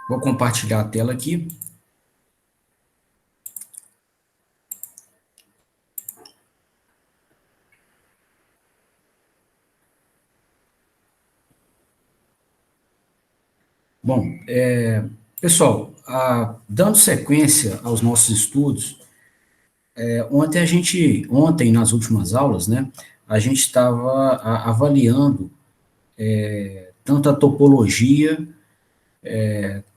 Vou compartilhar a tela aqui. Bom, pessoal, dando sequência aos nossos estudos, ontem nas últimas aulas, né, a gente estava avaliando tanto a topologia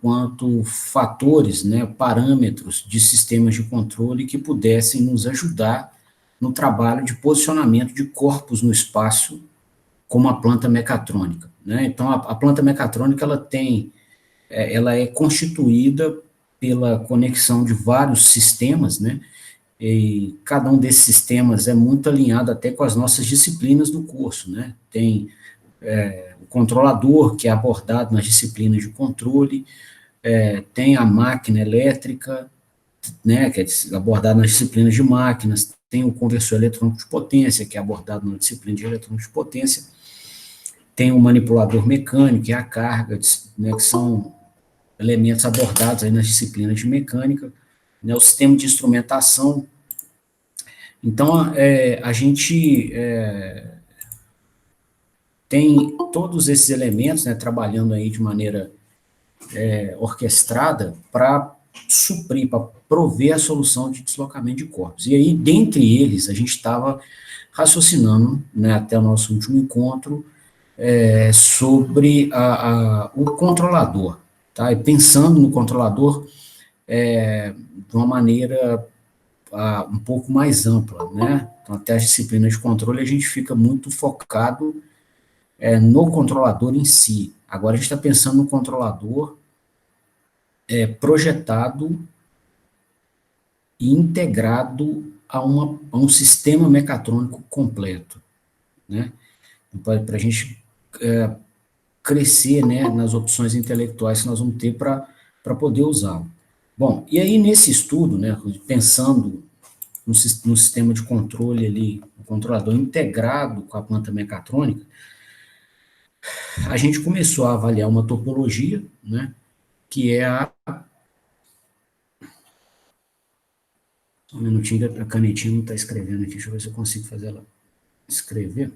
quanto fatores, né, parâmetros de sistemas de controle que pudessem nos ajudar no trabalho de posicionamento de corpos no espaço, como a planta mecatrônica, né? Então, a planta mecatrônica ela é constituída pela conexão de vários sistemas, né? E cada um desses sistemas é muito alinhado até com as nossas disciplinas do curso, né? Tem o controlador, que é abordado nas disciplinas de controle, tem a máquina elétrica, né, que é abordado nas disciplinas de máquinas, tem o conversor eletrônico de potência, que é abordado na disciplina de eletrônico de potência, tem o manipulador mecânico, que é a carga, né, que são elementos abordados aí nas disciplinas de mecânica, né, o sistema de instrumentação. Então, a gente tem todos esses elementos, né, trabalhando aí de maneira orquestrada para suprir, para prover a solução de deslocamento de corpos. E aí, dentre eles, a gente estava raciocinando, né, até o nosso último encontro, sobre o controlador, tá? E pensando no controlador de uma maneira um pouco mais ampla, né? Então, até as disciplinas de controle, a gente fica muito focado no controlador em si. Agora, a gente está pensando no controlador projetado e integrado a um sistema mecatrônico completo, né? Para a gente crescer, né, nas opções intelectuais que nós vamos ter para poder usá-lo. Bom, e aí nesse estudo, né, pensando no sistema de controle ali, o controlador integrado com a planta mecatrônica, a gente começou a avaliar uma topologia, né, que é um minutinho, a canetinha não está escrevendo aqui, deixa eu ver se eu consigo fazer ela escrever.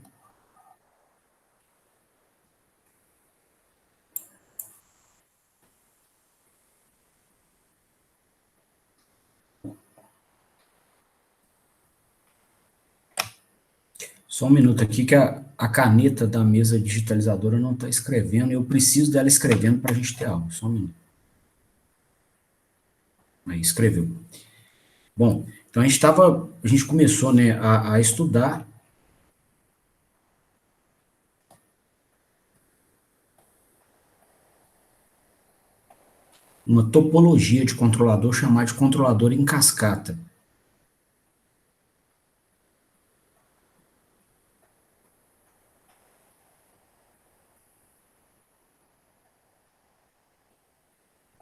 Só um minuto aqui que a caneta da mesa digitalizadora não está escrevendo, e eu preciso dela escrevendo para a gente ter aula. Só um minuto. Aí, escreveu. Bom, então a gente começou, né, a estudar uma topologia de controlador chamada de controlador em cascata.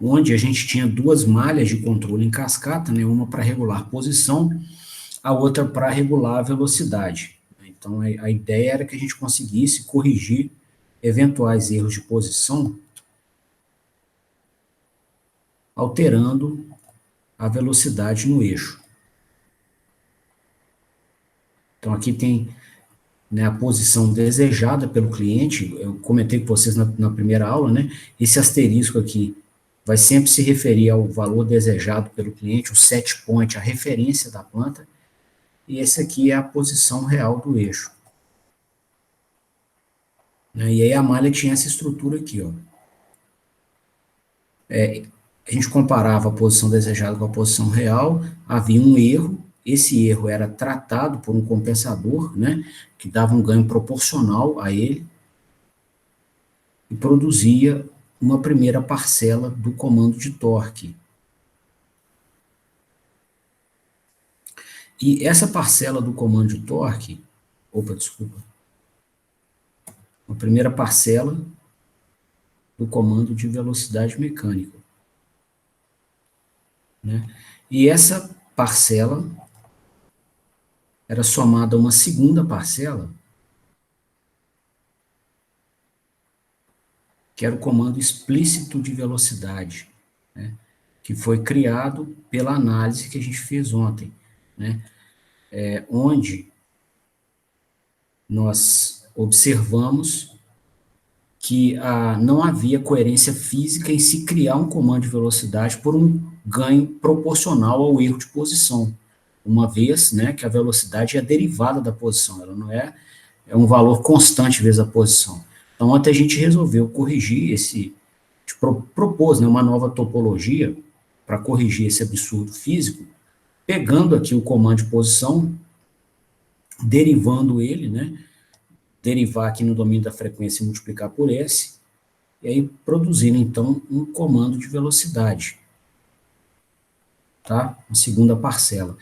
Onde a gente tinha duas malhas de controle em cascata, né, uma para regular posição, a outra para regular a velocidade. Então, a ideia era que a gente conseguisse corrigir eventuais erros de posição, alterando a velocidade no eixo. Então, aqui tem, né, a posição desejada pelo cliente. Eu comentei com vocês na primeira aula, né, esse asterisco aqui vai sempre se referir ao valor desejado pelo cliente, o set point, a referência da planta, e esse aqui é a posição real do eixo. Né, e aí a malha tinha essa estrutura aqui, ó. A gente comparava a posição desejada com a posição real, havia um erro, esse erro era tratado por um compensador, né, que dava um ganho proporcional a ele, e produzia uma primeira parcela do comando de torque. E essa parcela do comando de torque, a primeira parcela do comando de velocidade mecânica, né? E essa parcela era somada a uma segunda parcela, que era o comando explícito de velocidade, né, que foi criado pela análise que a gente fez ontem, né, onde nós observamos que não havia coerência física em se criar um comando de velocidade por um ganho proporcional ao erro de posição, uma vez, né, que a velocidade é derivada da posição, ela não é um valor constante vezes a posição. Então, ontem a gente resolveu corrigir propôs, né, uma nova topologia para corrigir esse absurdo físico, pegando aqui o comando de posição, derivando ele, né, derivar aqui no domínio da frequência e multiplicar por S, e aí produzindo, então, um comando de velocidade, tá? A segunda parcela.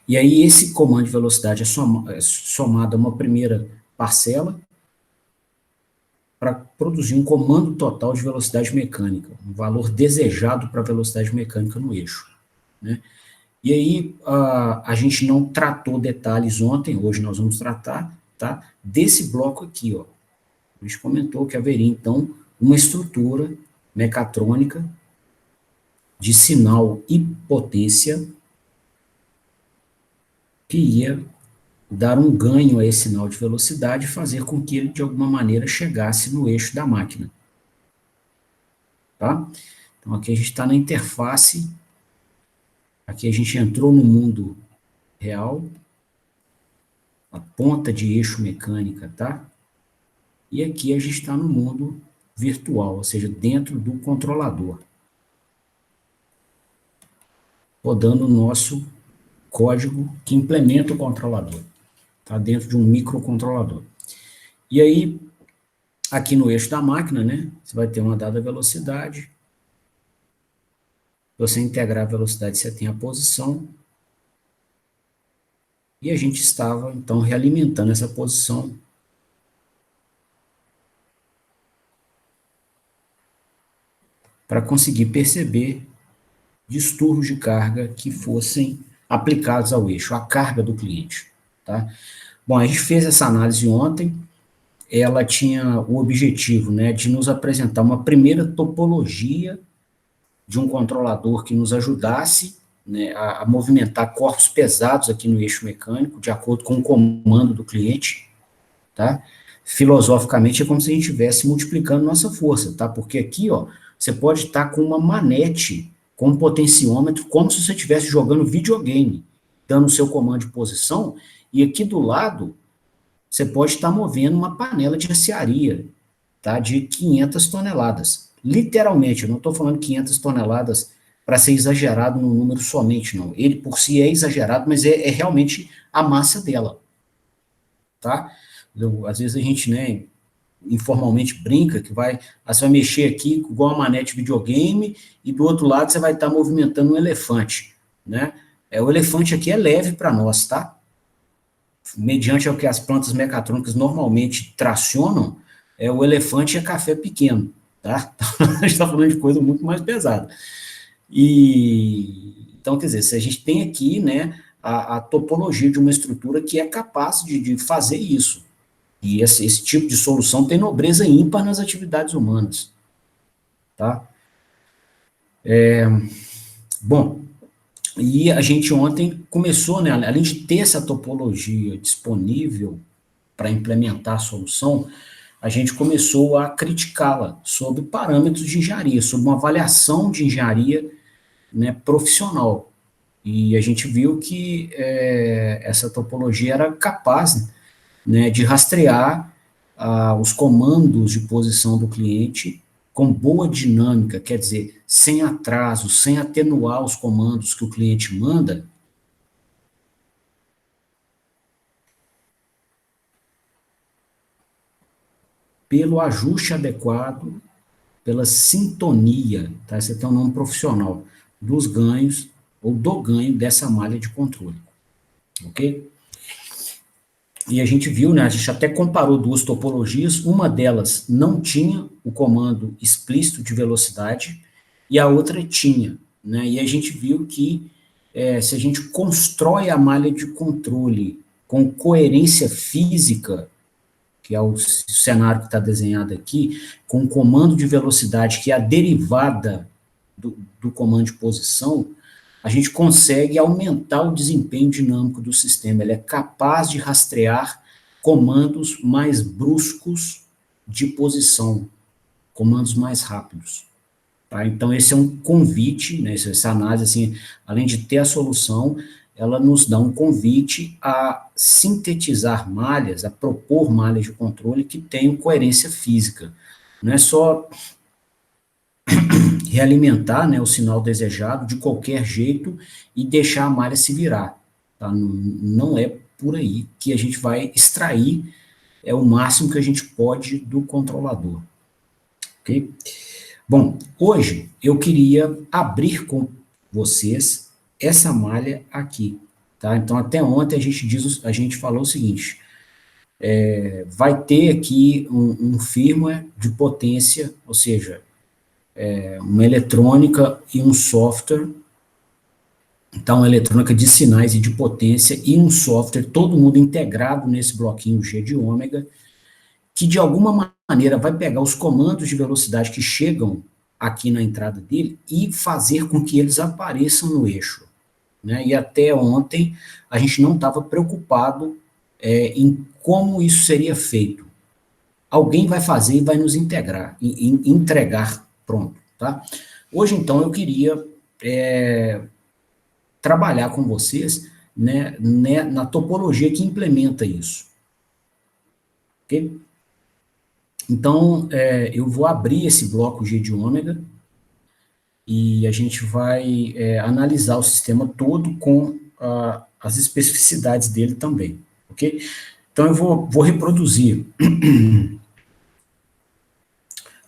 E aí esse comando de velocidade é somado a uma primeira parcela para produzir um comando total de velocidade mecânica, um valor desejado para a velocidade mecânica no eixo, né? E aí a gente não tratou detalhes ontem, hoje nós vamos tratar, tá? Desse bloco aqui, ó. A gente comentou que haveria, então, uma estrutura mecatrônica de sinal e potência que ia dar um ganho a esse sinal de velocidade e fazer com que ele, de alguma maneira, chegasse no eixo da máquina. Tá? Então, aqui a gente está na interface, aqui a gente entrou no mundo real, a ponta de eixo mecânica, tá? E aqui a gente está no mundo virtual, ou seja, dentro do controlador, rodando o nosso código que implementa o controlador, tá? Dentro de um microcontrolador. E aí, aqui no eixo da máquina, né, você vai ter uma dada velocidade, você integrar a velocidade, você tem a posição, e a gente estava, então, realimentando essa posição para conseguir perceber distúrbios de carga que fossem aplicados ao eixo, a carga do cliente, tá? Bom, a gente fez essa análise ontem, ela tinha o objetivo, né, de nos apresentar uma primeira topologia de um controlador que nos ajudasse, né, a movimentar corpos pesados aqui no eixo mecânico, de acordo com o comando do cliente, tá? Filosoficamente é como se a gente estivesse multiplicando nossa força, tá? Porque aqui, ó, você pode estar com uma manete, com um potenciômetro, como se você estivesse jogando videogame, dando o seu comando de posição, e aqui do lado, você pode estar movendo uma panela de aciaria, tá? De 500 toneladas. Literalmente, eu não estou falando 500 toneladas para ser exagerado no número somente, não. Ele por si é exagerado, mas é realmente a massa dela, tá? Às vezes a gente, né, informalmente brinca que você vai mexer aqui igual uma manete de videogame e do outro lado você vai estar movimentando um elefante, né? O elefante aqui é leve para nós, tá? Mediante o que as plantas mecatrônicas normalmente tracionam, o elefante é café pequeno, tá? Então, a gente está falando de coisa muito mais pesada. Então, quer dizer, se a gente tem aqui, né, a topologia de uma estrutura que é capaz de fazer isso. E esse tipo de solução tem nobreza ímpar nas atividades humanas, tá? Bom, e a gente ontem começou, né, além de ter essa topologia disponível para implementar a solução, a gente começou a criticá-la sobre parâmetros de engenharia, sobre uma avaliação de engenharia, né, profissional. E a gente viu que essa topologia era capaz, né, de rastrear os comandos de posição do cliente com boa dinâmica, quer dizer, sem atraso, sem atenuar os comandos que o cliente manda, pelo ajuste adequado, pela sintonia, tá? Esse aqui é um nome profissional, dos ganhos ou do ganho dessa malha de controle, ok? E a gente viu, né, a gente até comparou duas topologias, uma delas não tinha o comando explícito de velocidade e a outra tinha, né, e a gente viu que se a gente constrói a malha de controle com coerência física, que é o cenário que está desenhado aqui, com o comando de velocidade, que é a derivada do comando de posição, a gente consegue aumentar o desempenho dinâmico do sistema. Ele é capaz de rastrear comandos mais bruscos de posição, comandos mais rápidos. Tá? Então, esse é um convite, né, essa análise, assim, além de ter a solução, ela nos dá um convite a sintetizar malhas, a propor malhas de controle que tenham coerência física. Não é só realimentar, né, o sinal desejado de qualquer jeito e deixar a malha se virar. Tá? Não é por aí que a gente vai extrair o máximo que a gente pode do controlador. Ok? Bom, hoje eu queria abrir com vocês essa malha aqui. Tá? Então, até ontem a gente falou o seguinte, vai ter aqui um firmware de potência, ou seja, uma eletrônica e um software, então uma eletrônica de sinais e de potência e um software, todo mundo integrado nesse bloquinho G de ômega, que de alguma maneira vai pegar os comandos de velocidade que chegam aqui na entrada dele e fazer com que eles apareçam no eixo. Né? E até ontem a gente não estava preocupado em como isso seria feito. Alguém vai fazer e vai nos entregar pronto. Tá? Hoje, então, eu queria trabalhar com vocês, né, na topologia que implementa isso. Ok? Então, eu vou abrir esse bloco G de ômega e a gente vai analisar o sistema todo com as especificidades dele também, ok? Então, eu vou reproduzir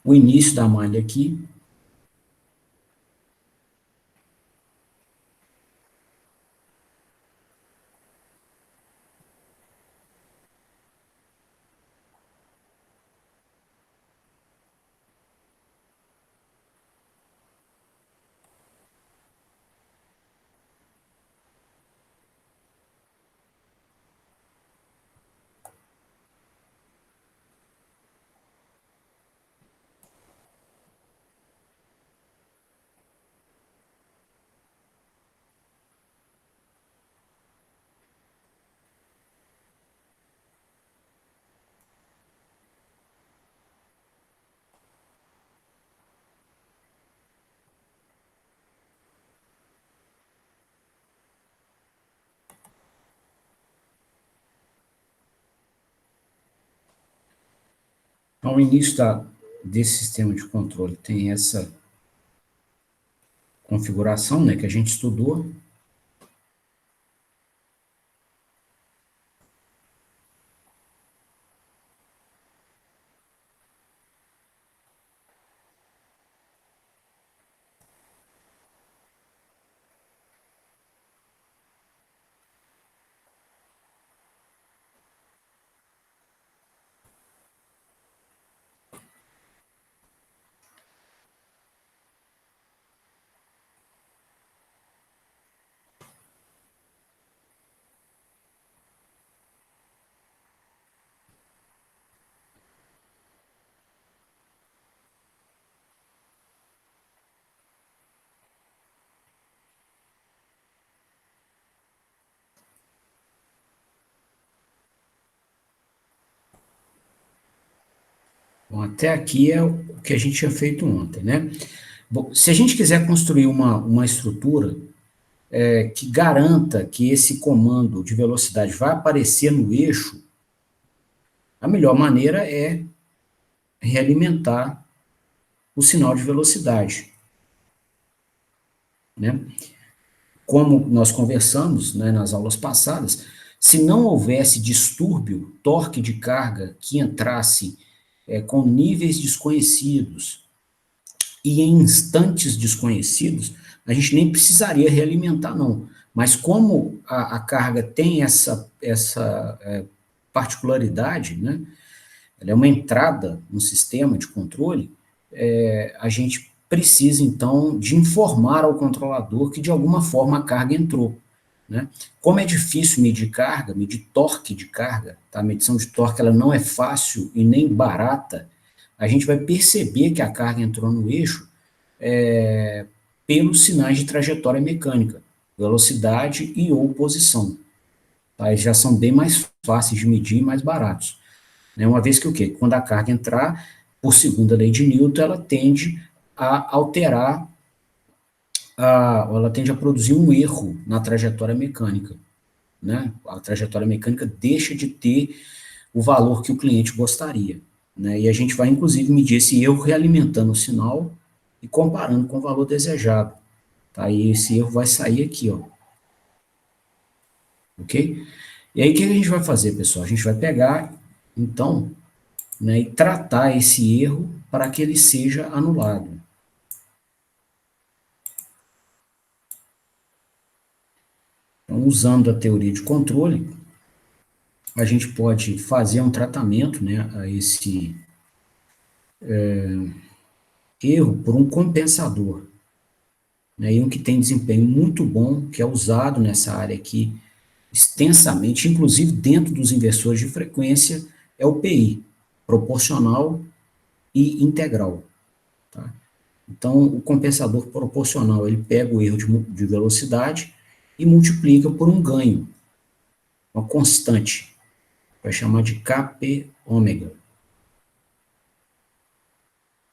o início da malha aqui. Então, o início desse sistema de controle tem essa configuração, né, que a gente estudou. Bom, até aqui é o que a gente tinha feito ontem, né? Bom, se a gente quiser construir uma estrutura que garanta que esse comando de velocidade vai aparecer no eixo, a melhor maneira é realimentar o sinal de velocidade, né? Como nós conversamos, né, nas aulas passadas, se não houvesse distúrbio, torque de carga que entrasse com níveis desconhecidos e em instantes desconhecidos, a gente nem precisaria realimentar, não. Mas como a carga tem essa particularidade, né, ela é uma entrada no sistema de controle, a gente precisa, então, de informar ao controlador que, de alguma forma, a carga entrou. né? Como é difícil medir carga, medir torque de carga, tá? A medição de torque ela não é fácil e nem barata, a gente vai perceber que a carga entrou no eixo pelos sinais de trajetória mecânica, velocidade e ou posição. Tá? Eles já são bem mais fáceis de medir e mais baratos. Né? Uma vez que o quê? Quando a carga entrar, por segunda lei de Newton, ela tende a alterar, ela tende a produzir um erro na trajetória mecânica. Né? A trajetória mecânica deixa de ter o valor que o cliente gostaria. Né? E a gente vai, inclusive, medir esse erro realimentando o sinal e comparando com o valor desejado. Tá? E esse erro vai sair aqui, ó. Ok? E aí, o que a gente vai fazer, pessoal? A gente vai pegar, então, né, e tratar esse erro para que ele seja anulado. Então, usando a teoria de controle, a gente pode fazer um tratamento, né, a esse erro por um compensador, né, e um que tem desempenho muito bom, que é usado nessa área aqui extensamente, inclusive dentro dos inversores de frequência, é o PI, proporcional e integral. Tá? Então, o compensador proporcional, ele pega o erro de velocidade e multiplica por um ganho, uma constante, vai chamar de Kp ômega.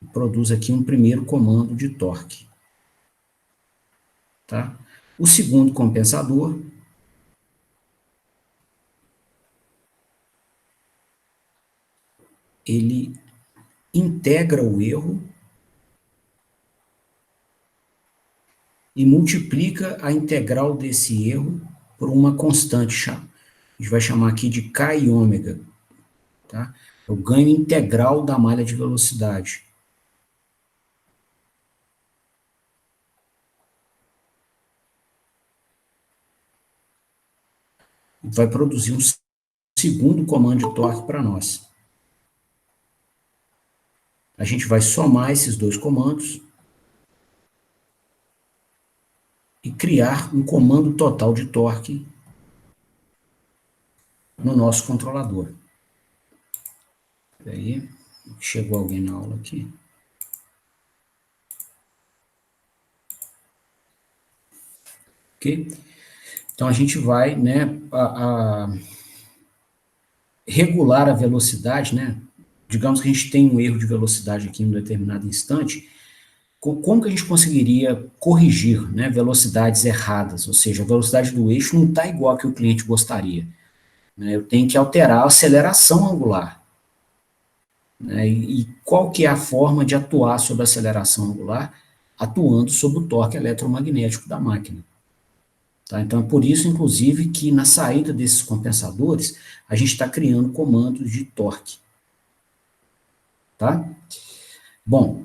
E produz aqui um primeiro comando de torque. Tá? O segundo compensador, ele integra o erro e multiplica a integral desse erro por uma constante, a gente vai chamar aqui de K ômega, tá? É o ganho integral da malha de velocidade. E vai produzir um segundo comando de torque para nós. A gente vai somar esses dois comandos e criar um comando total de torque no nosso controlador. Aí, chegou alguém na aula aqui. Ok? Então, a gente vai, né, regular a velocidade, né? Digamos que a gente tem um erro de velocidade aqui em um determinado instante, como que a gente conseguiria corrigir, né, velocidades erradas? Ou seja, a velocidade do eixo não está igual a que o cliente gostaria. Né? Eu tenho que alterar a aceleração angular. Né? E qual que é a forma de atuar sobre a aceleração angular? Atuando sobre o torque eletromagnético da máquina. Tá? Então, é por isso, inclusive, que na saída desses compensadores, a gente está criando comandos de torque. Tá? Bom,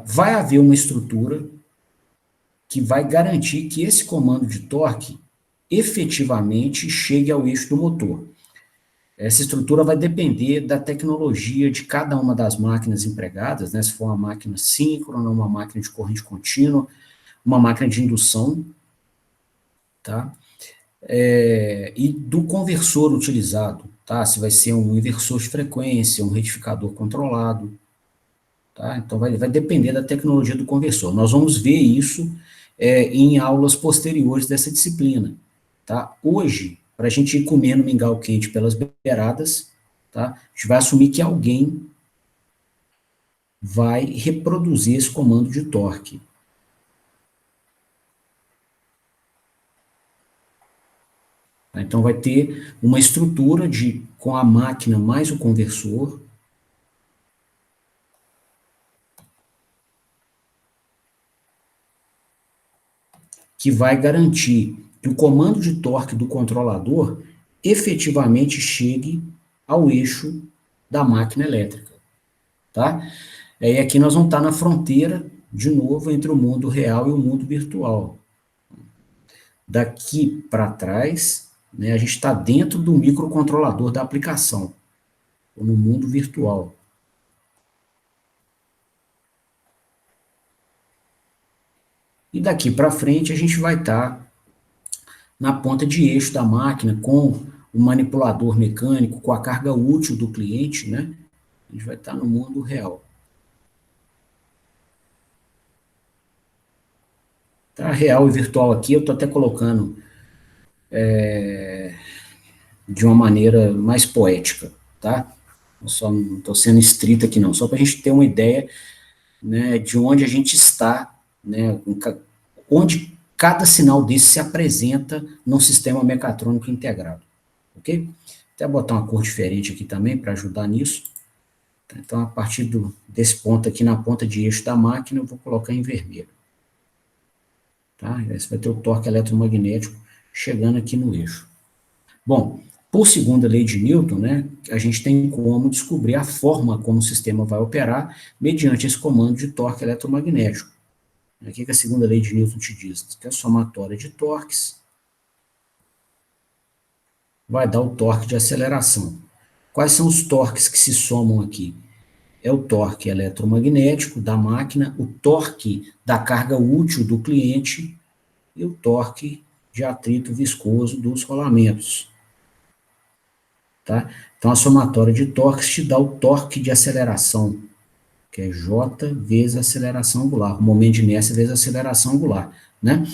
vai haver uma estrutura que vai garantir que esse comando de torque efetivamente chegue ao eixo do motor. Essa estrutura vai depender da tecnologia de cada uma das máquinas empregadas, né? Se for uma máquina síncrona, uma máquina de corrente contínua, uma máquina de indução, tá? E do conversor utilizado, tá? Se vai ser um inversor de frequência, um retificador controlado, tá? Então, vai depender da tecnologia do conversor. Nós vamos ver isso em aulas posteriores dessa disciplina, tá? Hoje, para a gente ir comendo mingau quente pelas beiradas, tá? A gente vai assumir que alguém vai reproduzir esse comando de torque. Tá? Então, vai ter uma estrutura com a máquina mais o conversor, que vai garantir que o comando de torque do controlador efetivamente chegue ao eixo da máquina elétrica, tá? E aqui nós vamos estar na fronteira, de novo, entre o mundo real e o mundo virtual. Daqui para trás, né, a gente está dentro do microcontrolador da aplicação, ou no mundo virtual. E daqui para frente a gente vai estar na ponta de eixo da máquina, com o manipulador mecânico, com a carga útil do cliente, né? A gente vai estar no mundo real. Tá real e virtual aqui, eu estou até colocando de uma maneira mais poética, tá? Eu só não estou sendo estrito aqui não, só para a gente ter uma ideia, né, de onde a gente está, né, onde cada sinal desse se apresenta num sistema mecatrônico integrado, ok? Até botar uma cor diferente aqui também para ajudar nisso. Então, a partir desse ponto aqui na ponta de eixo da máquina, eu vou colocar em vermelho. Tá? Aí você vai ter o torque eletromagnético chegando aqui no eixo. Bom, por segunda lei de Newton, né, a gente tem como descobrir a forma como o sistema vai operar mediante esse comando de torque eletromagnético. O que a segunda lei de Newton te diz? Que a somatória de torques vai dar o torque de aceleração. Quais são os torques que se somam aqui? É o torque eletromagnético da máquina, o torque da carga útil do cliente e o torque de atrito viscoso dos rolamentos. Tá? Então, a somatória de torques te dá o torque de aceleração, que é J vezes a aceleração angular, o momento de inércia vezes a aceleração angular. Né?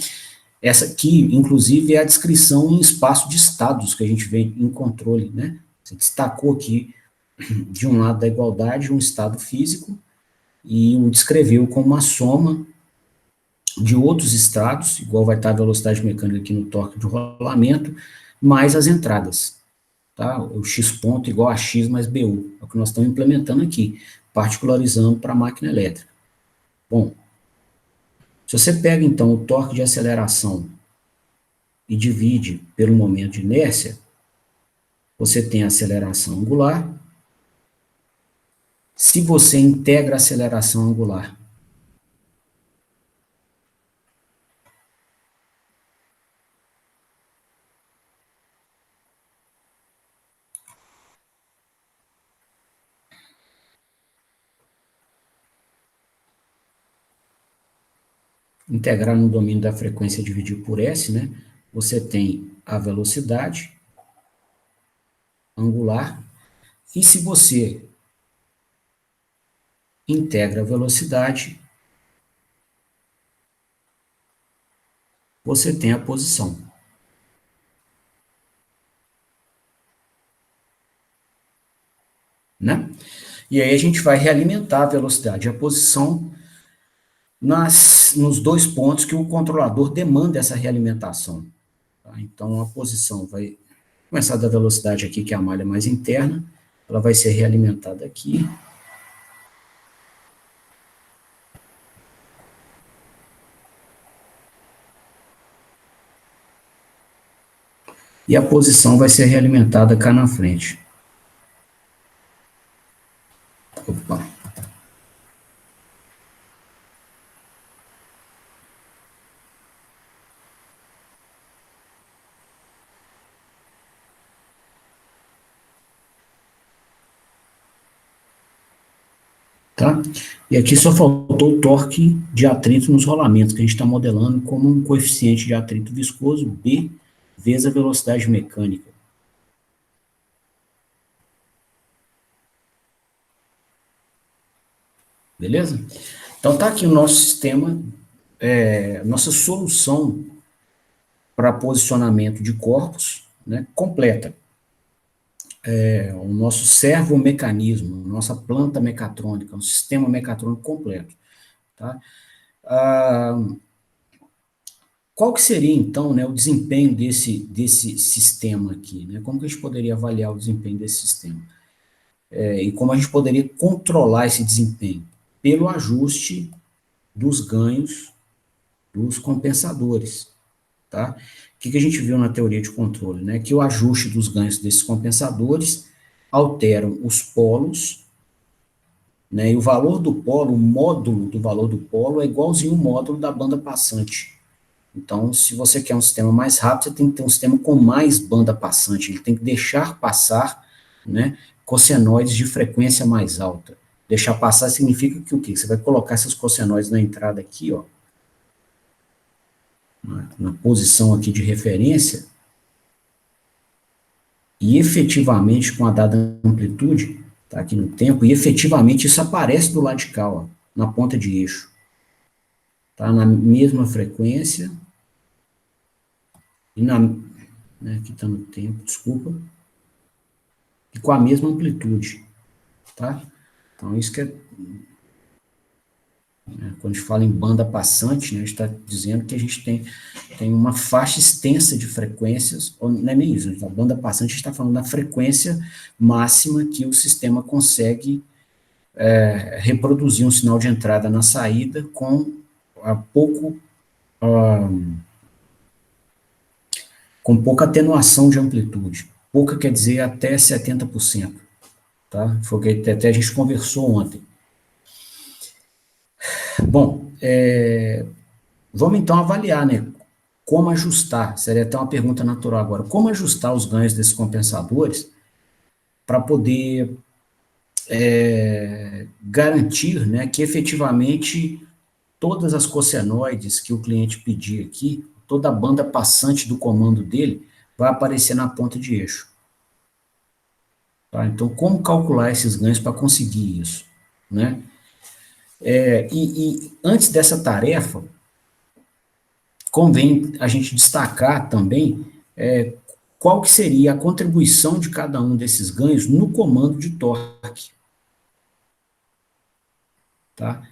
Essa aqui, inclusive, é a descrição em espaço de estados que a gente vê em controle. Né? Você destacou aqui, de um lado da igualdade, um estado físico, e o descreveu como uma soma de outros estados, igual vai estar a velocidade mecânica aqui no torque de rolamento, mais as entradas. Tá? O x ponto igual a x mais BU, é o que nós estamos implementando aqui, particularizando para a máquina elétrica. Bom, se você pega então o torque de aceleração e divide pelo momento de inércia, você tem a aceleração angular. Se você integra a aceleração angular integrar no domínio da frequência dividido por S, né? Você tem a velocidade angular, e se você integra a velocidade, você tem a posição. Né? E aí a gente vai realimentar a velocidade e a posição nos dois pontos que o controlador demanda essa realimentação. Tá? Então, a posição vai começar da velocidade aqui, que é a malha mais interna, ela vai ser realimentada aqui. E a posição vai ser realimentada cá na frente. Opa. Tá? E aqui só faltou o torque de atrito nos rolamentos, que a gente está modelando como um coeficiente de atrito viscoso, B, vezes a velocidade mecânica. Beleza? Então tá aqui o nosso sistema, nossa solução para posicionamento de corpos, né, completa. O nosso servomecanismo, nossa planta mecatrônica, um sistema mecatrônico completo. Tá? Qual que seria, então, né, o desempenho desse sistema aqui? Né? Como que a gente poderia avaliar o desempenho desse sistema? E como a gente poderia controlar esse desempenho? Pelo ajuste dos ganhos dos compensadores. Tá? O que a gente viu na teoria de controle? Né? Que o ajuste dos ganhos desses compensadores alteram os polos, né? E o valor do polo, o módulo do valor do polo é igualzinho ao módulo da banda passante. Então, se você quer um sistema mais rápido, você tem que ter um sistema com mais banda passante, ele tem que deixar passar, né, cossenoides de frequência mais alta. Deixar passar significa que o quê? Você vai colocar essas cossenoides na entrada aqui, ó, na posição aqui de referência, e efetivamente com a dada amplitude, tá aqui no tempo, e efetivamente isso aparece do lado de cá, ó, na ponta de eixo. Tá na mesma frequência, e na, né, aqui está no tempo, desculpa, e com a mesma amplitude, tá? Então, isso que é, né, quando a gente fala em banda passante, né, a gente está dizendo que a gente tem uma faixa extensa de frequências, ou não é nem isso, a banda passante a gente está falando da frequência máxima que o sistema consegue reproduzir um sinal de entrada na saída ah, com pouca atenuação de amplitude. Pouca quer dizer até 70%. Tá? Foi o que até a gente conversou ontem. Bom, vamos então avaliar, né? Como ajustar, seria até uma pergunta natural agora, como ajustar os ganhos desses compensadores para poder garantir, né, que efetivamente todas as cossenoides que o cliente pedir aqui, toda a banda passante do comando dele, vai aparecer na ponta de eixo. Tá? Então, como calcular esses ganhos para conseguir isso? Né? E antes dessa tarefa, convém a gente destacar também qual que seria a contribuição de cada um desses ganhos no comando de torque. Tá?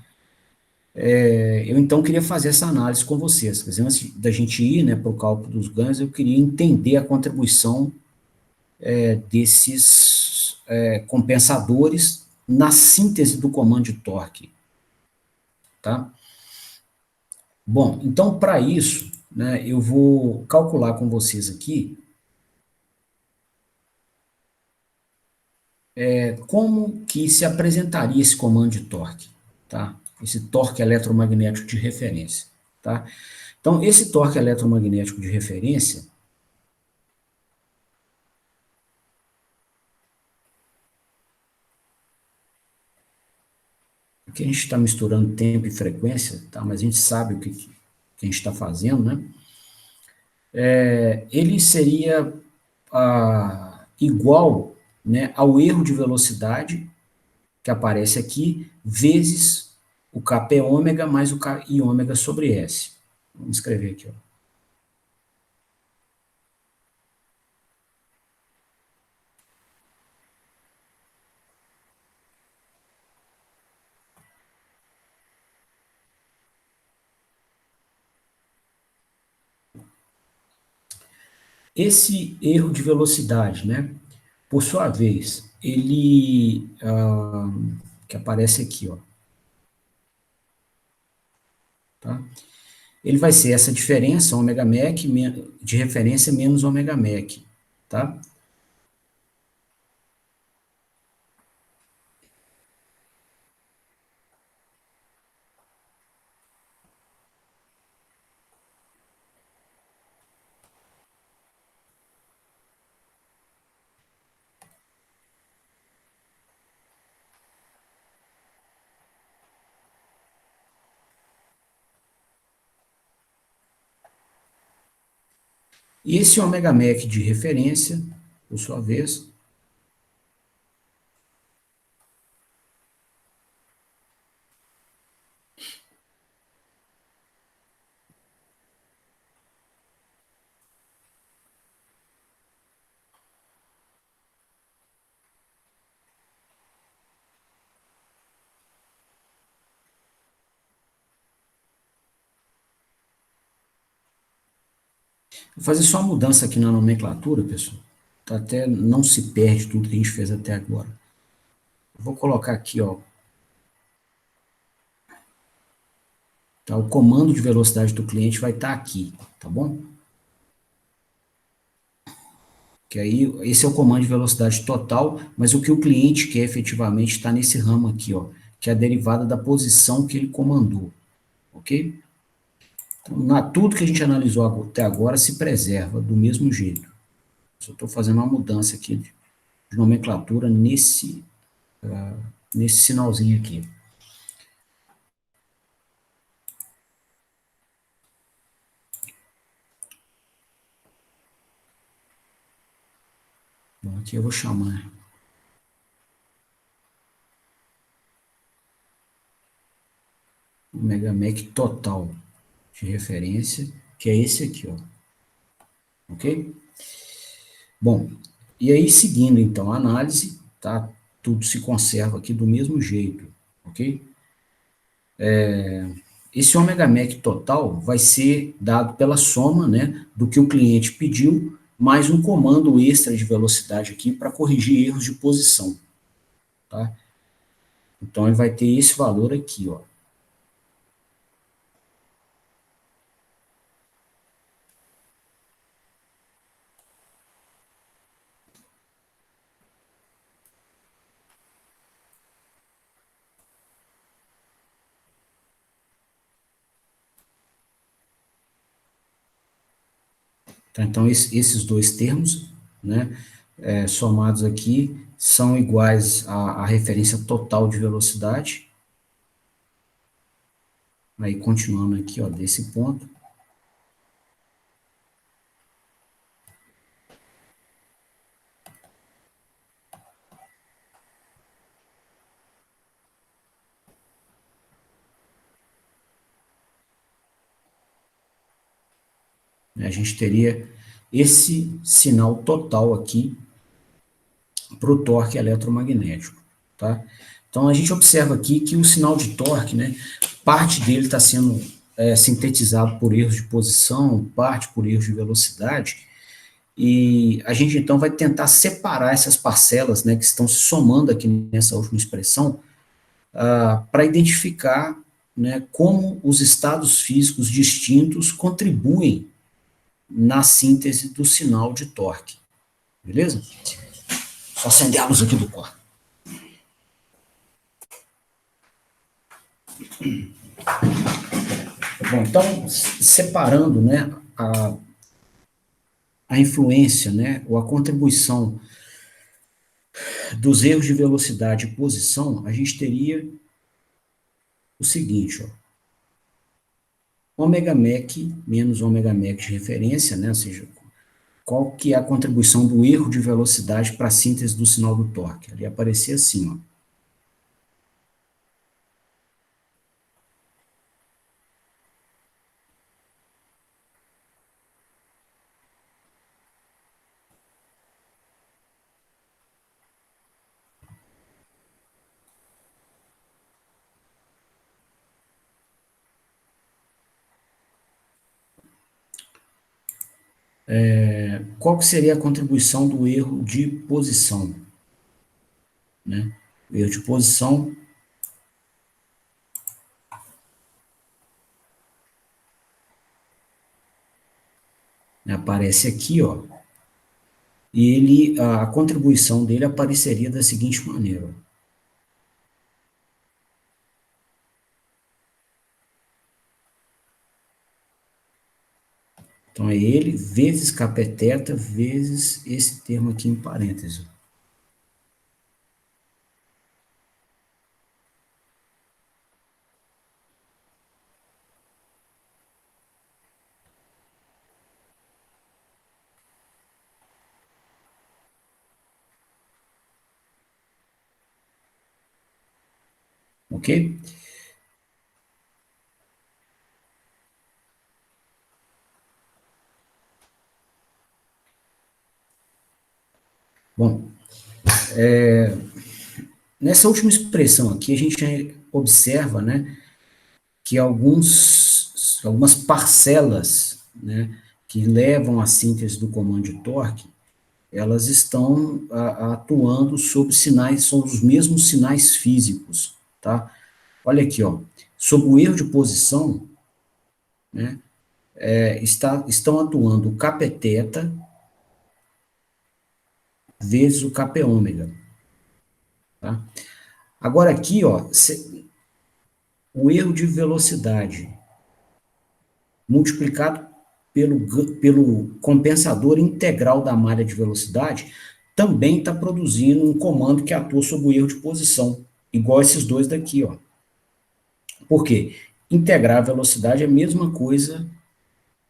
Eu então queria fazer essa análise com vocês. Quer dizer, antes da gente ir, né, para o cálculo dos ganhos, eu queria entender a contribuição desses compensadores na síntese do comando de torque. Tá? Bom, então para isso, né, eu vou calcular com vocês aqui como que se apresentaria esse comando de torque, tá? Esse torque eletromagnético de referência, tá? Então, esse torque eletromagnético de referência, aqui a gente está misturando tempo e frequência, tá? Mas a gente sabe o que a gente está fazendo, né? Ele seria igual, né, ao erro de velocidade que aparece aqui, vezes o Kp ômega mais o Ki ômega sobre S. Vamos escrever aqui, ó. Esse erro de velocidade, né, por sua vez, ele, que aparece aqui, ó, tá? Ele vai ser essa diferença, ômega mac, de referência menos ômega mac, tá? E esse ômega mac de referência, por sua vez, vou fazer só uma mudança aqui na nomenclatura, pessoal, tá? Até não se perde tudo que a gente fez até agora. Vou colocar aqui, ó, tá? O comando de velocidade do cliente vai estar aqui, tá bom? Que aí, esse é o comando de velocidade total, mas o que o cliente quer efetivamente está nesse ramo aqui, ó, que é a derivada da posição que ele comandou, ok? Então, tudo que a gente analisou até agora se preserva do mesmo jeito. Só estou fazendo uma mudança aqui de nomenclatura nesse sinalzinho aqui. aqui eu vou chamar o Megamec total de referência, que é esse aqui, ó. Ok? Bom, e aí seguindo então a análise, tá? Tudo se conserva aqui do mesmo jeito, ok? Esse ômega mac total vai ser dado pela soma, né, do que o cliente pediu, mais um comando extra de velocidade aqui para corrigir erros de posição, tá? Então ele vai ter esse valor aqui, ó. Tá? Então esses dois termos, né, somados aqui, são iguais à referência total de velocidade. Aí continuando aqui, ó, desse ponto. A gente teria esse sinal total aqui para o torque eletromagnético, tá? Então a gente observa aqui que o sinal de torque, né, parte dele está sendo sintetizado por erros de posição, parte por erros de velocidade, e a gente então vai tentar separar essas parcelas, né, que estão se somando aqui nessa última expressão, para identificar, né, como os estados físicos distintos contribuem na síntese do sinal de torque, beleza? Só acender a luz aqui do quarto. Bom, então, separando, né, a influência, né, ou a contribuição dos erros de velocidade e posição, a gente teria o seguinte, ó, ômega mac menos ômega mac de referência, né, ou seja, qual que é a contribuição do erro de velocidade para a síntese do sinal do torque. Ali aparecia assim, ó. Qual que seria a contribuição do erro de posição? Né? O erro de posição aparece aqui, ó, e a contribuição dele apareceria da seguinte maneira. Então, é ele vezes capeteta vezes esse termo aqui em parênteses. Ok? Bom, nessa última expressão aqui, a gente observa, né, que algumas parcelas, né, que levam à síntese do comando de torque, elas estão atuando sobre sinais, são os mesmos sinais físicos, tá? Olha aqui, ó, sobre o erro de posição, né, estão atuando o Kp θ vezes o Kp ômega, tá? Agora aqui, ó, o erro de velocidade multiplicado pelo compensador integral da malha de velocidade também está produzindo um comando que atua sobre o erro de posição, igual esses dois daqui, ó. Por quê? Integrar a velocidade é a mesma coisa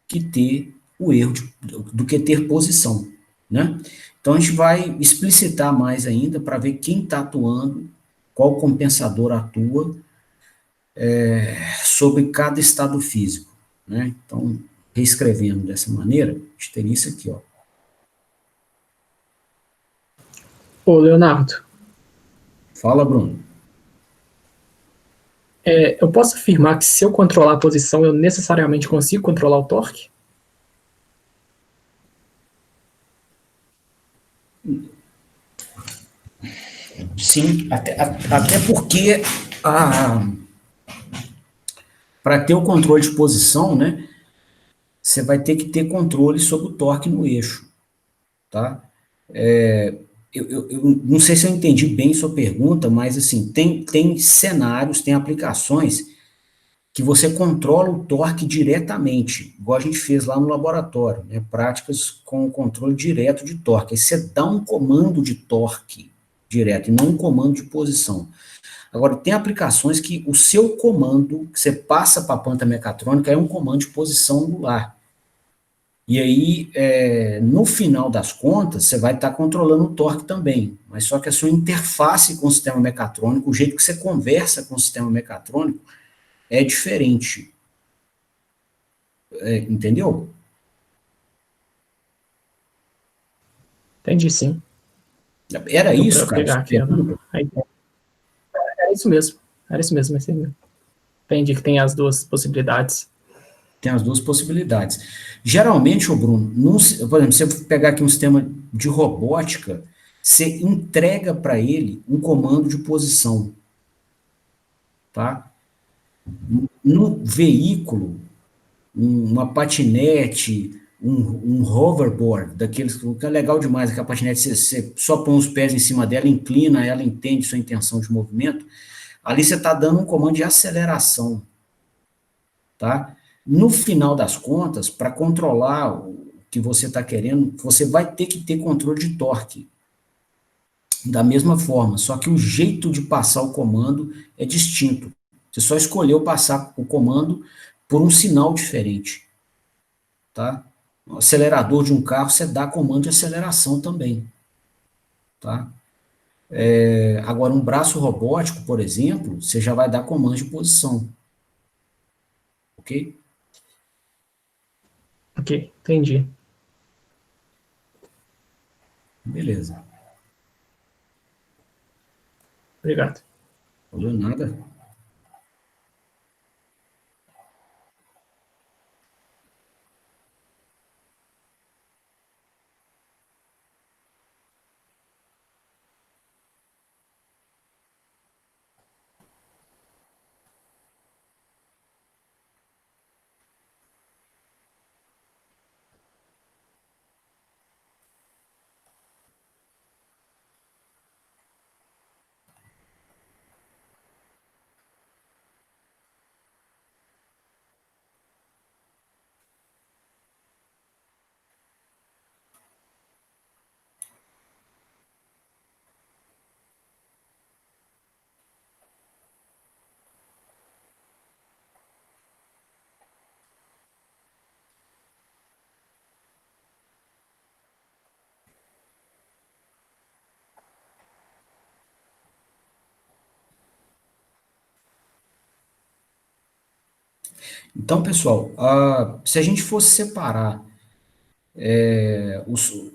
que ter o erro do que ter posição, né? Então, a gente vai explicitar mais ainda para ver quem está atuando, qual compensador atua sobre cada estado físico, né? Então, reescrevendo dessa maneira, a gente teria isso aqui, ó. Ô, Leonardo, Fala, Bruno. eu posso afirmar que se eu controlar a posição, eu necessariamente consigo controlar o torque? Sim, até porque para ter o controle de posição, né, você vai ter que ter controle sobre o torque no eixo, tá? Eu não sei se eu entendi bem sua pergunta, mas assim, tem cenários, tem aplicações que você controla o torque diretamente, igual a gente fez lá no laboratório, né? Práticas com controle direto de torque. Aí você dá um comando de torque direto e não um comando de posição. Agora, tem aplicações que o seu comando, que você passa para a planta mecatrônica, é um comando de posição angular. E aí, no final das contas, você vai estar controlando o torque também, mas só que a sua interface com o sistema mecatrônico, o jeito que você conversa com o sistema mecatrônico, é diferente. Entendeu? Entendi, sim. Era Deu para isso, cara, pegar sua aqui. pergunta? Era isso mesmo. Era isso mesmo. Entendi que tem as duas possibilidades. Tem as duas possibilidades. Geralmente, ô Bruno, por exemplo, se você pegar aqui um sistema de robótica, você entrega para ele um comando de posição, tá? No veículo, uma patinete, um hoverboard, daqueles que é legal demais, aquela patinete, você só põe os pés em cima dela, inclina, ela entende sua intenção de movimento, ali você está dando um comando de aceleração, tá? No final das contas, para controlar o que você está querendo, você vai ter que ter controle de torque, da mesma forma, só que o jeito de passar o comando é distinto. Você só escolheu passar o comando por um sinal diferente, tá? No acelerador de um carro, você dá comando de aceleração também, tá? Agora, um braço robótico, por exemplo, você já vai dar comando de posição, ok? Ok, entendi. Beleza. Obrigado. Falou nada. Então, pessoal, se a gente fosse separar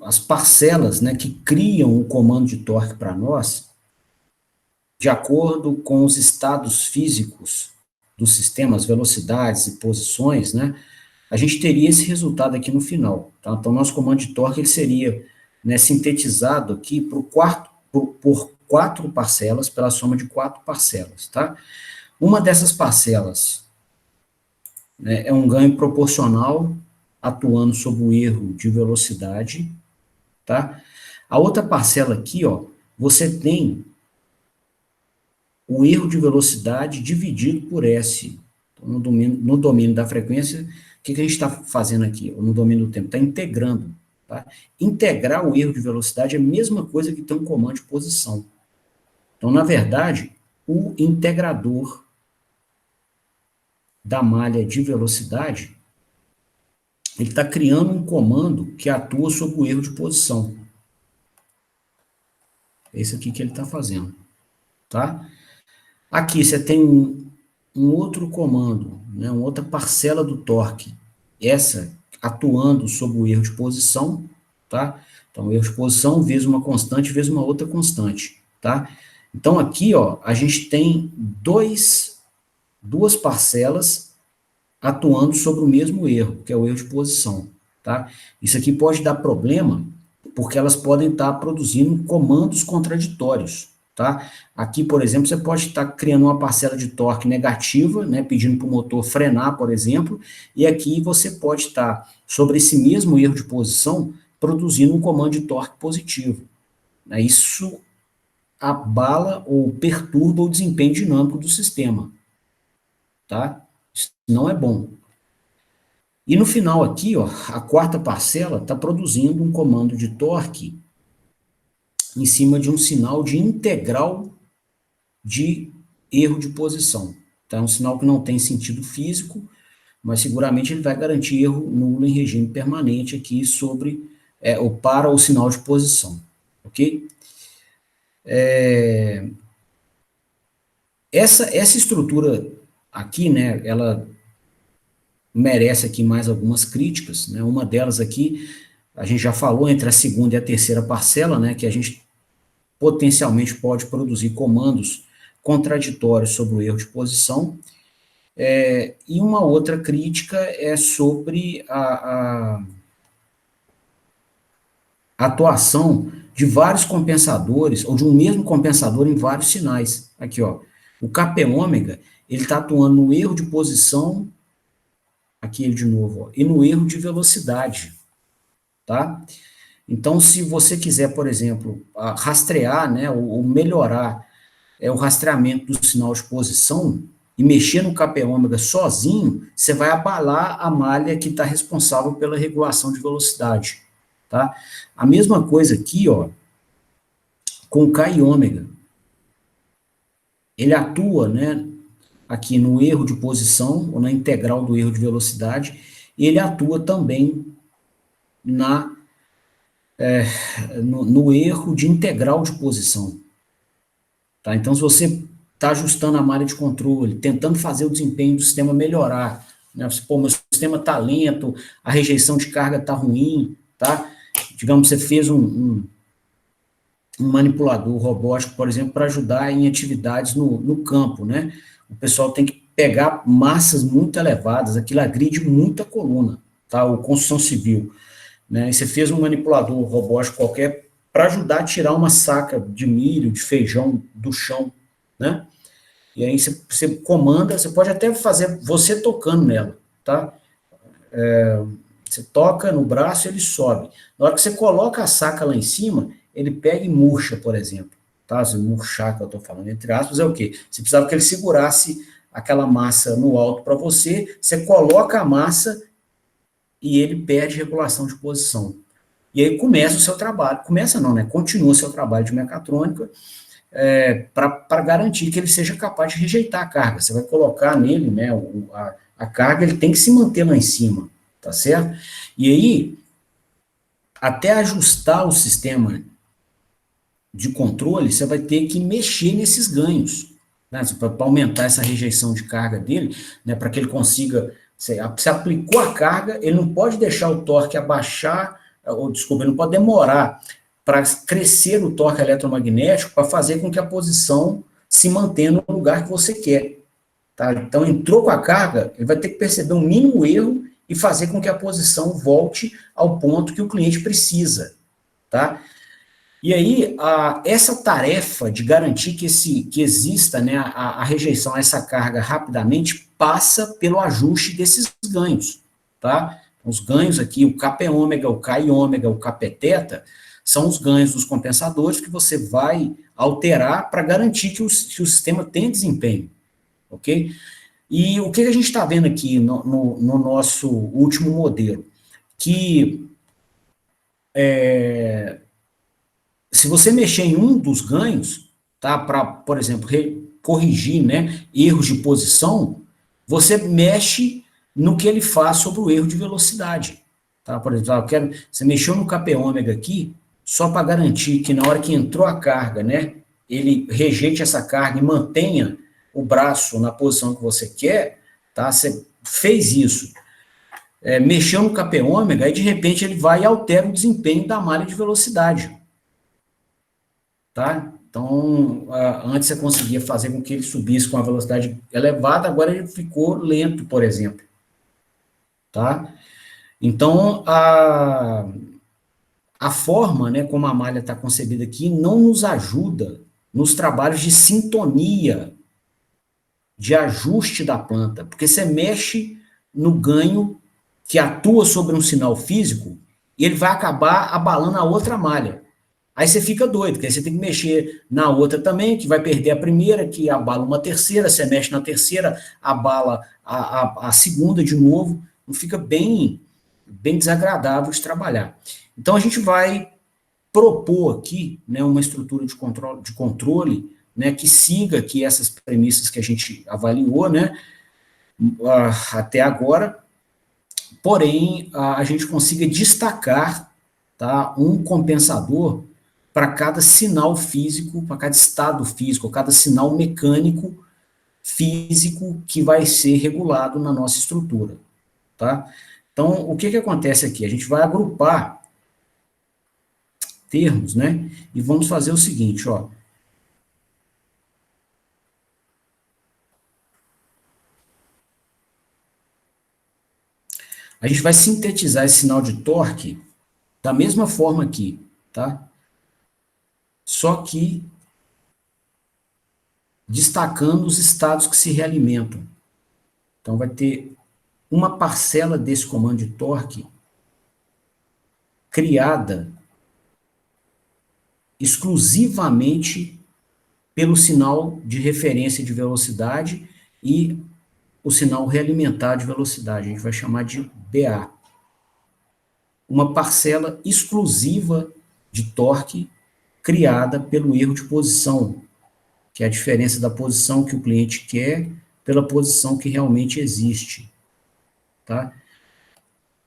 as parcelas, né, que criam o comando de torque para nós, de acordo com os estados físicos do sistema, as velocidades e posições, né, a gente teria esse resultado aqui no final. Tá? Então, nosso comando de torque ele seria, né, sintetizado aqui por quatro parcelas, pela soma de quatro parcelas. Tá? Uma dessas parcelas, né, é um ganho proporcional atuando sobre o erro de velocidade, tá? A outra parcela aqui, ó, você tem o erro de velocidade dividido por S. Então, no domínio da frequência, o que a gente está fazendo aqui? Ou no domínio do tempo? Está integrando. Tá? Integrar o erro de velocidade é a mesma coisa que ter um comando de posição. Então, na verdade, o integrador da malha de velocidade ele está criando um comando que atua sobre o erro de posição. É isso aqui que ele está fazendo, tá? Aqui você tem um outro comando, né, uma outra parcela do torque, essa atuando sobre o erro de posição, tá? Então, erro de posição vezes uma constante vezes uma outra constante, tá? Então, aqui, ó, a gente tem duas parcelas atuando sobre o mesmo erro, que é o erro de posição, tá? Isso aqui pode dar problema, porque elas podem estar produzindo comandos contraditórios, tá? Aqui, por exemplo, você pode estar criando uma parcela de torque negativa, né, pedindo para o motor frenar, por exemplo, e aqui você pode estar, sobre esse mesmo erro de posição, produzindo um comando de torque positivo, né? Isso abala ou perturba o desempenho dinâmico do sistema, tá? Isso não é bom. E no final aqui, ó, a quarta parcela está produzindo um comando de torque em cima de um sinal de integral de erro de posição. Tá? É um sinal que não tem sentido físico, mas seguramente ele vai garantir erro nulo em regime permanente aqui sobre ou para o sinal de posição. Ok? Essa estrutura aqui, né, ela merece aqui mais algumas críticas, né? Uma delas aqui, a gente já falou entre a segunda e a terceira parcela, né, que a gente potencialmente pode produzir comandos contraditórios sobre o erro de posição, e uma outra crítica é sobre a atuação de vários compensadores, ou de um mesmo compensador em vários sinais. Aqui, ó, o Kp ômega, ele está atuando no erro de posição, aqui ele de novo, ó, e no erro de velocidade, tá? Então, se você quiser, por exemplo, rastrear, né, ou melhorar o rastreamento do sinal de posição e mexer no Kp ômega sozinho, você vai abalar a malha que está responsável pela regulação de velocidade, tá? A mesma coisa aqui, ó, com o Ki ômega. Ele atua, né, aqui no erro de posição, ou na integral do erro de velocidade, e ele atua também no erro de integral de posição. Tá? Então, se você está ajustando a malha de controle, tentando fazer o desempenho do sistema melhorar, né? Você, pô, meu sistema está lento, a rejeição de carga está ruim, tá? Digamos, você fez um manipulador robótico, por exemplo, para ajudar em atividades no campo, né? O pessoal tem que pegar massas muito elevadas, aquilo agride muito a coluna, tá? Ou construção civil, né? E você fez um manipulador robótico qualquer para ajudar a tirar uma saca de milho, de feijão do chão, né? E aí você comanda, você pode até fazer você tocando nela, tá? Você toca no braço, ele sobe. Na hora que você coloca a saca lá em cima, ele pega e murcha, por exemplo. Tá? Se murchar, que eu estou falando, entre aspas, é o quê? Você precisava que ele segurasse aquela massa no alto para você, você coloca a massa e ele perde regulação de posição. E aí começa o seu trabalho. Começa não, né? Continua o seu trabalho de mecatrônica para garantir que ele seja capaz de rejeitar a carga. Você vai colocar nele, né, a carga, ele tem que se manter lá em cima, tá certo? E aí, até ajustar o sistema de controle, você vai ter que mexer nesses ganhos, né, para aumentar essa rejeição de carga dele, né, para que ele consiga, você aplicou a carga, ele não pode deixar o torque abaixar, ou desculpa, ele não pode demorar para crescer o torque eletromagnético para fazer com que a posição se mantenha no lugar que você quer. Tá? Então, entrou com a carga, ele vai ter que perceber um mínimo erro e fazer com que a posição volte ao ponto que o cliente precisa. Tá? E aí, essa tarefa de garantir que exista, né, a rejeição a essa carga rapidamente passa pelo ajuste desses ganhos. Tá? Os ganhos aqui, o Kp ômega, o Ki ômega, o Kp teta, são os ganhos dos compensadores que você vai alterar para garantir que o sistema tenha desempenho, ok? E o que a gente está vendo aqui no nosso último modelo? Que se você mexer em um dos ganhos, tá, para, por exemplo, corrigir, né, erros de posição, você mexe no que ele faz sobre o erro de velocidade. Tá? Por exemplo, você mexeu no Kp ômega aqui, só para garantir que na hora que entrou a carga, né, ele rejeite essa carga e mantenha o braço na posição que você quer, tá? Você fez isso, mexeu no Kp ômega, aí de repente ele vai e altera o desempenho da malha de velocidade. Tá? Então, antes você conseguia fazer com que ele subisse com a velocidade elevada, agora ele ficou lento, por exemplo. Tá? Então, a forma, né, como a malha está concebida aqui, não nos ajuda nos trabalhos de sintonia, de ajuste da planta, porque você mexe no ganho que atua sobre um sinal físico e ele vai acabar abalando a outra malha. Aí você fica doido, porque aí você tem que mexer na outra também, que vai perder a primeira, que abala uma terceira, você mexe na terceira, abala a segunda de novo, não fica bem desagradável de trabalhar. Então a gente vai propor aqui, né, uma estrutura de controle, né, que siga aqui essas premissas que a gente avaliou, né, até agora, porém a gente consiga destacar, tá, um compensador para cada sinal físico, para cada estado físico, cada sinal mecânico físico que vai ser regulado na nossa estrutura, tá? Então, o que acontece aqui? A gente vai agrupar termos, né? E vamos fazer o seguinte, ó. A gente vai sintetizar esse sinal de torque da mesma forma aqui, tá? Só que destacando os estados que se realimentam. Então, vai ter uma parcela desse comando de torque criada exclusivamente pelo sinal de referência de velocidade e o sinal realimentar de velocidade. A gente vai chamar de BA. Uma parcela exclusiva de torque criada pelo erro de posição, que é a diferença da posição que o cliente quer pela posição que realmente existe. Tá?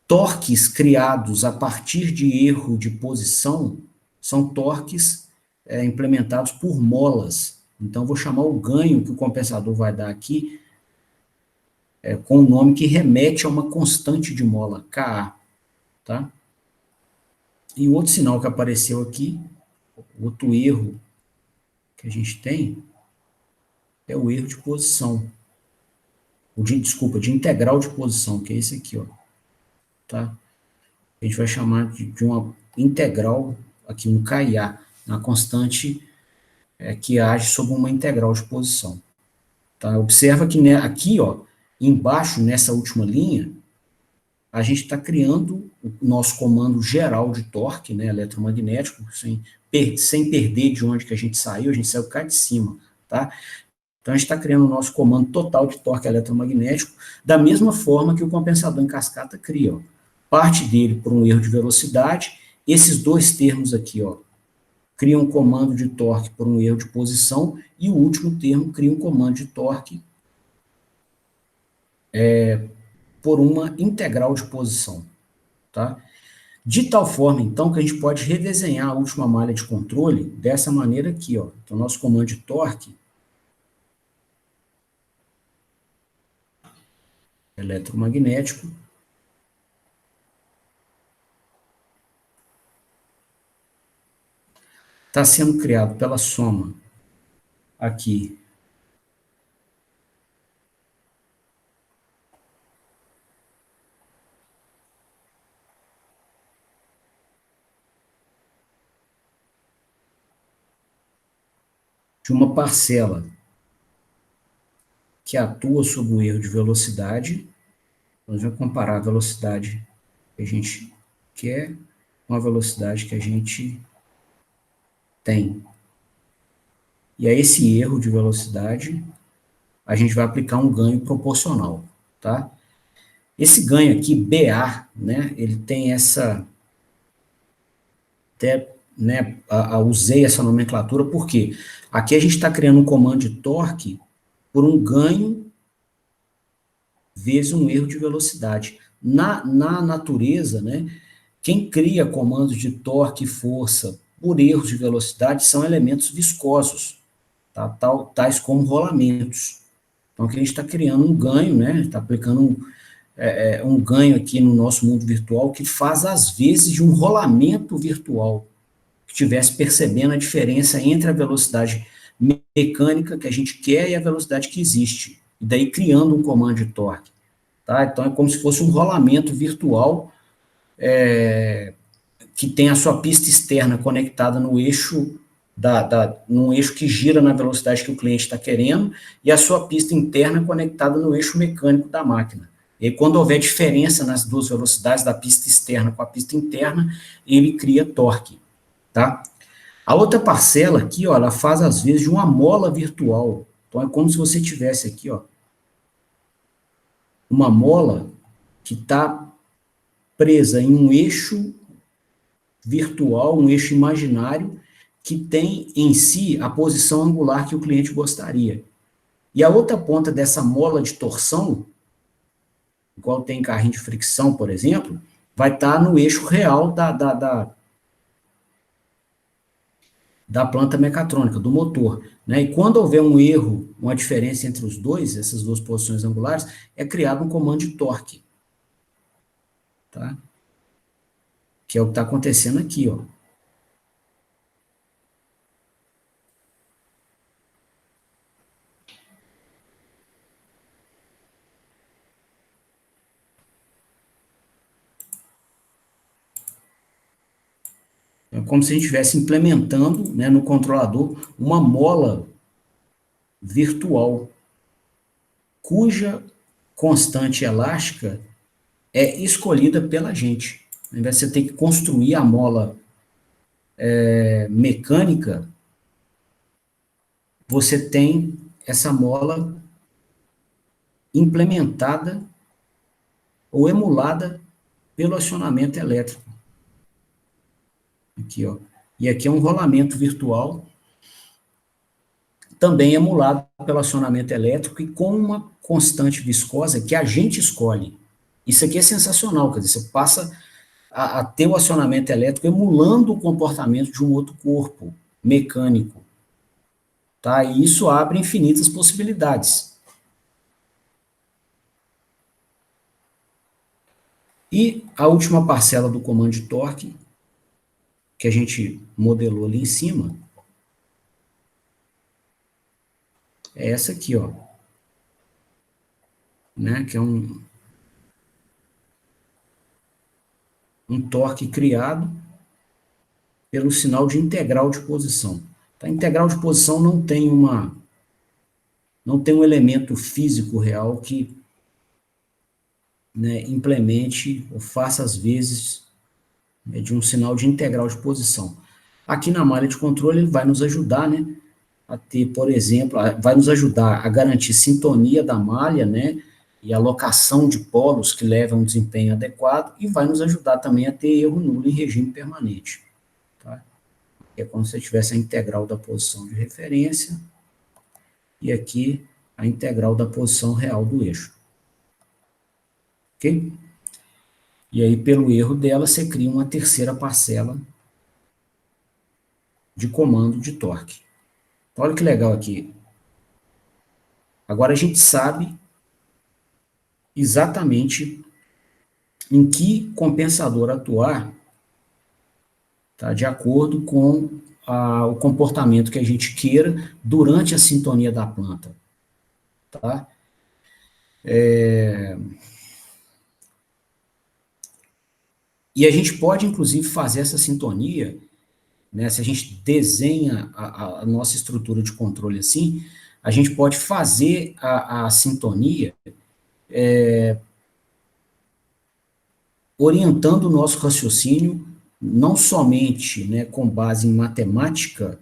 Torques criados a partir de erro de posição são torques implementados por molas. Então, vou chamar o ganho que o compensador vai dar aqui com um nome que remete a uma constante de mola, Ka. Tá? E o outro sinal que apareceu aqui, outro erro que a gente tem, é o erro de posição. De integral de posição, que é esse aqui, ó. Tá? A gente vai chamar de uma integral, aqui um KIA, uma constante que age sobre uma integral de posição. Tá? Observa que aqui, ó, embaixo, nessa última linha, a gente está criando o nosso comando geral de torque, né, eletromagnético, sem perder de onde que a gente saiu cá de cima, tá? Então, a gente está criando o nosso comando total de torque eletromagnético da mesma forma que o compensador em cascata cria, ó. Parte dele por um erro de velocidade, esses dois termos aqui, ó, criam um comando de torque por um erro de posição, e o último termo cria um comando de torque por uma integral de posição, tá? De tal forma, então, que a gente pode redesenhar a última malha de controle dessa maneira aqui, ó. Então, nosso comando de torque eletromagnético está sendo criado pela soma aqui de uma parcela que atua sobre o erro de velocidade. Nós vamos comparar a velocidade que a gente quer com a velocidade que a gente tem. E a esse erro de velocidade, a gente vai aplicar um ganho proporcional, tá? Esse ganho aqui, BA, né, ele tem essa... Até, né, usei essa nomenclatura porque aqui a gente está criando um comando de torque por um ganho vezes um erro de velocidade. Na natureza, né, quem cria comandos de torque e força por erros de velocidade são elementos viscosos, tá? Tais como rolamentos. Então, aqui a gente está criando um ganho, né? Está aplicando um ganho aqui no nosso mundo virtual que faz, às vezes, de um rolamento virtual, que estivesse percebendo a diferença entre a velocidade mecânica que a gente quer e a velocidade que existe, e daí criando um comando de torque. Tá? Então, é como se fosse um rolamento virtual que tem a sua pista externa conectada no eixo num eixo que gira na velocidade que o cliente está querendo, e a sua pista interna conectada no eixo mecânico da máquina. E quando houver diferença nas duas velocidades, da pista externa com a pista interna, ele cria torque, tá? A outra parcela aqui, ó, ela faz, às vezes, de uma mola virtual. Então, é como se você tivesse aqui, ó, uma mola que está presa em um eixo virtual, um eixo imaginário, que tem em si a posição angular que o cliente gostaria. E a outra ponta dessa mola de torção, igual tem em carrinho de fricção, por exemplo, vai estar no eixo real da planta mecatrônica, do motor. Né? E quando houver um erro, uma diferença entre os dois, essas duas posições angulares, é criado um comando de torque. Tá? Que é o que está acontecendo aqui, ó. É como se a gente estivesse implementando, né, no controlador uma mola virtual, cuja constante elástica é escolhida pela gente. Ao invés de você ter que construir a mola mecânica, você tem essa mola implementada ou emulada pelo acionamento elétrico. Aqui, ó. E aqui é um rolamento virtual, também emulado pelo acionamento elétrico e com uma constante viscosa que a gente escolhe. Isso aqui é sensacional, quer dizer, você passa a ter o acionamento elétrico emulando o comportamento de um outro corpo mecânico. Tá? E isso abre infinitas possibilidades. E a última parcela do comando de torque, que a gente modelou ali em cima, é essa aqui, ó. Né? Que é um torque criado pelo sinal de integral de posição. A integral de posição não tem um elemento físico real que, né, implemente ou faça, às vezes, de um sinal de integral de posição. Aqui na malha de controle, ele vai nos ajudar, né, a ter, por exemplo, vai nos ajudar a garantir sintonia da malha, né, e alocação de polos que levam a um desempenho adequado, e vai nos ajudar também a ter erro nulo em regime permanente. Tá? É como se tivesse a integral da posição de referência, e aqui a integral da posição real do eixo. Ok? E aí, pelo erro dela, você cria uma terceira parcela de comando de torque. Então, olha que legal aqui. Agora a gente sabe exatamente em que compensador atuar, tá, de acordo com o comportamento que a gente queira durante a sintonia da planta. Tá? E a gente pode, inclusive, fazer essa sintonia, né, se a gente desenha a nossa estrutura de controle assim, a gente pode fazer a sintonia orientando o nosso raciocínio, não somente, né, com base em matemática,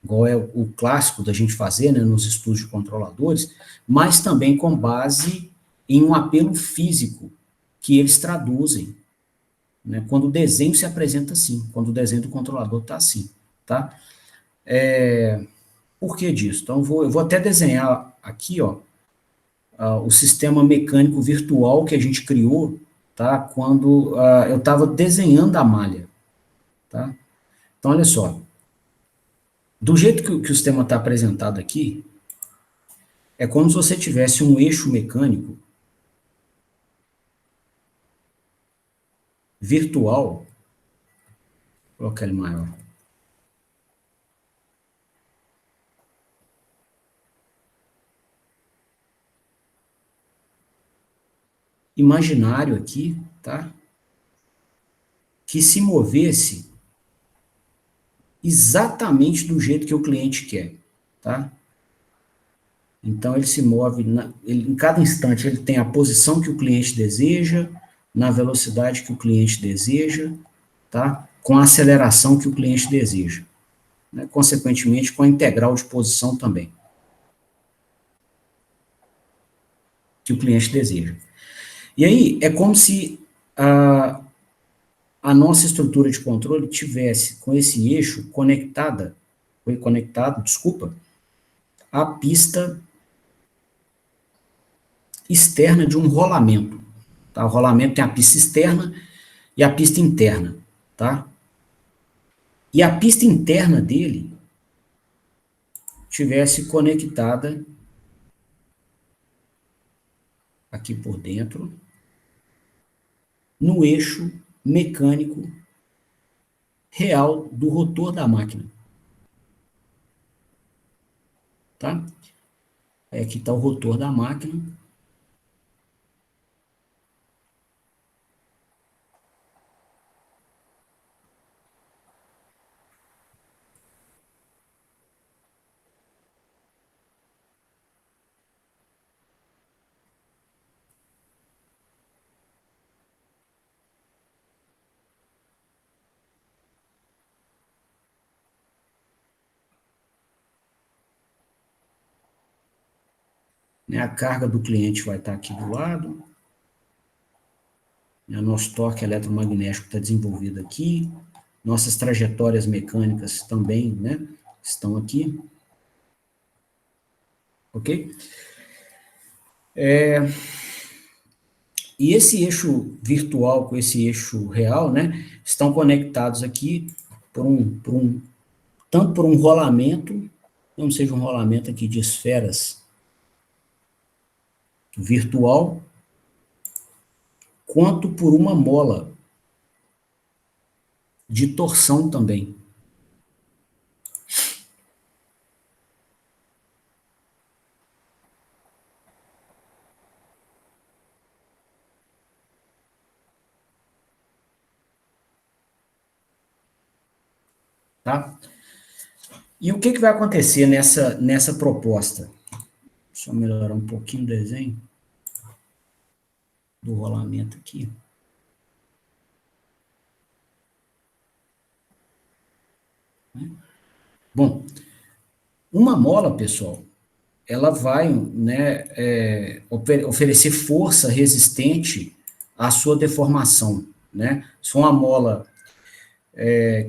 igual é o clássico da gente fazer, né, nos estudos de controladores, mas também com base em um apelo físico que eles traduzem, né, quando o desenho se apresenta assim, quando o desenho do controlador está assim, tá? Por que disso? Então, eu vou até desenhar aqui, ó, o sistema mecânico virtual que a gente criou, tá? Quando eu estava desenhando a malha, tá? Então, olha só. Do jeito que o sistema está apresentado aqui, é como se você tivesse um eixo mecânico virtual. Vou colocar ele maior. Imaginário aqui, tá? Que se movesse exatamente do jeito que o cliente quer, tá? Então, ele se move, em cada instante, ele tem a posição que o cliente deseja, na velocidade que o cliente deseja, tá? Com a aceleração que o cliente deseja, né? Consequentemente, com a integral de posição também, que o cliente deseja. E aí, é como se a nossa estrutura de controle tivesse com esse eixo conectado, à pista externa de um rolamento. Tá? O rolamento tem a pista externa e a pista interna. Tá? E a pista interna dele tivesse conectada aqui por dentro no eixo mecânico real do rotor da máquina. Tá? Aqui está o rotor da máquina. A carga do cliente vai estar aqui do lado. O nosso torque eletromagnético está desenvolvido aqui. Nossas trajetórias mecânicas também, né, estão aqui. Ok? E esse eixo virtual com esse eixo real, né, estão conectados aqui tanto por um rolamento, não seja um rolamento aqui de esferas virtual, quanto por uma mola de torção também. Tá? E o que vai acontecer nessa proposta? Deixa eu melhorar um pouquinho o desenho do rolamento aqui. Bom, uma mola, pessoal, ela vai, né, oferecer força resistente à sua deformação, né? Se uma mola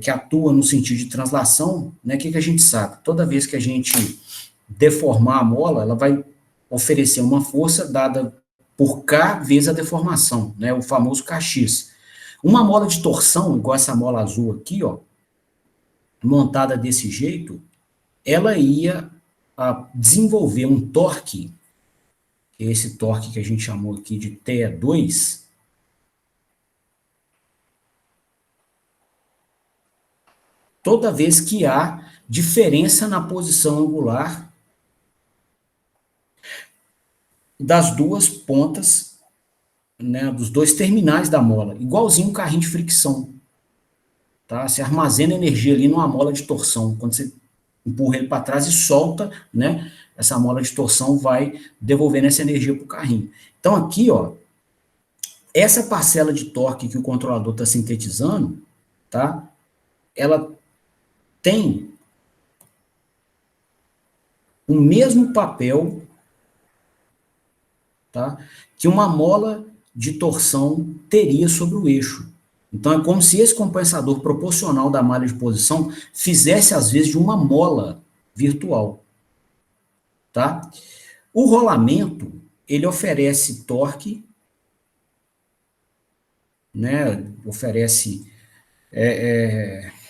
que atua no sentido de translação, né, o que a gente sabe? Toda vez que a gente deformar a mola, ela vai oferecer uma força dada por K vezes a deformação, né, o famoso Kx. Uma mola de torção, igual essa mola azul aqui, ó, montada desse jeito, ela ia desenvolver um torque, esse torque que a gente chamou aqui de TE2, toda vez que há diferença na posição angular das duas pontas, né, dos dois terminais da mola, igualzinho um carrinho de fricção. Tá? Você armazena energia ali numa mola de torção, quando você empurra ele para trás e solta, né, essa mola de torção vai devolvendo essa energia para o carrinho. Então aqui, ó, essa parcela de torque que o controlador está sintetizando, tá, ela tem o mesmo papel, tá, que uma mola de torção teria sobre o eixo. Então, é como se esse compensador proporcional da malha de posição fizesse, às vezes, de uma mola virtual. Tá? O rolamento, ele oferece torque, né, oferece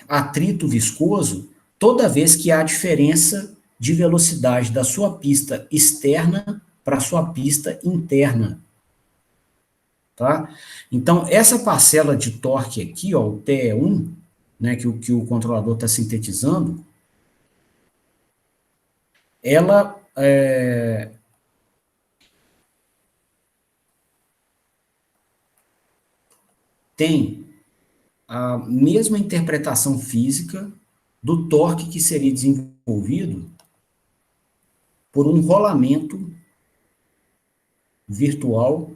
atrito viscoso toda vez que há diferença de velocidade da sua pista externa para a sua pista interna. Tá? Então, essa parcela de torque aqui, ó, o TE1, né, que o controlador está sintetizando, ela tem a mesma interpretação física do torque que seria desenvolvido por um rolamento virtual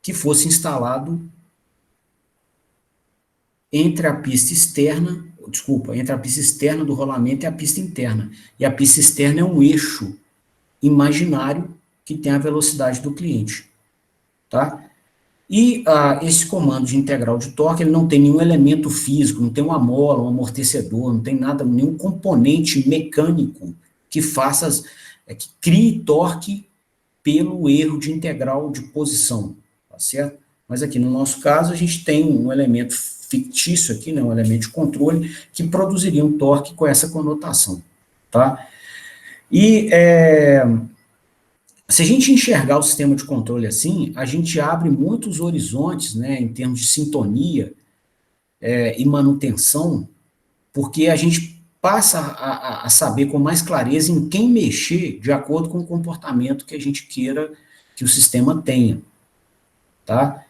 que fosse instalado entre a pista externa, desculpa, entre a pista externa do rolamento e a pista interna. E a pista externa é um eixo imaginário que tem a velocidade do cliente, tá? E esse comando de integral de torque, ele não tem nenhum elemento físico, não tem uma mola, um amortecedor, não tem nada, nenhum componente mecânico que faça, que crie torque pelo erro de integral de posição, tá certo? Mas aqui no nosso caso, a gente tem um elemento fictício aqui, né, um elemento de controle, que produziria um torque com essa conotação, tá? E se a gente enxergar o sistema de controle assim, a gente abre muitos horizontes, né, em termos de sintonia e manutenção, porque a gente passa a saber com mais clareza em quem mexer de acordo com o comportamento que a gente queira que o sistema tenha, tá?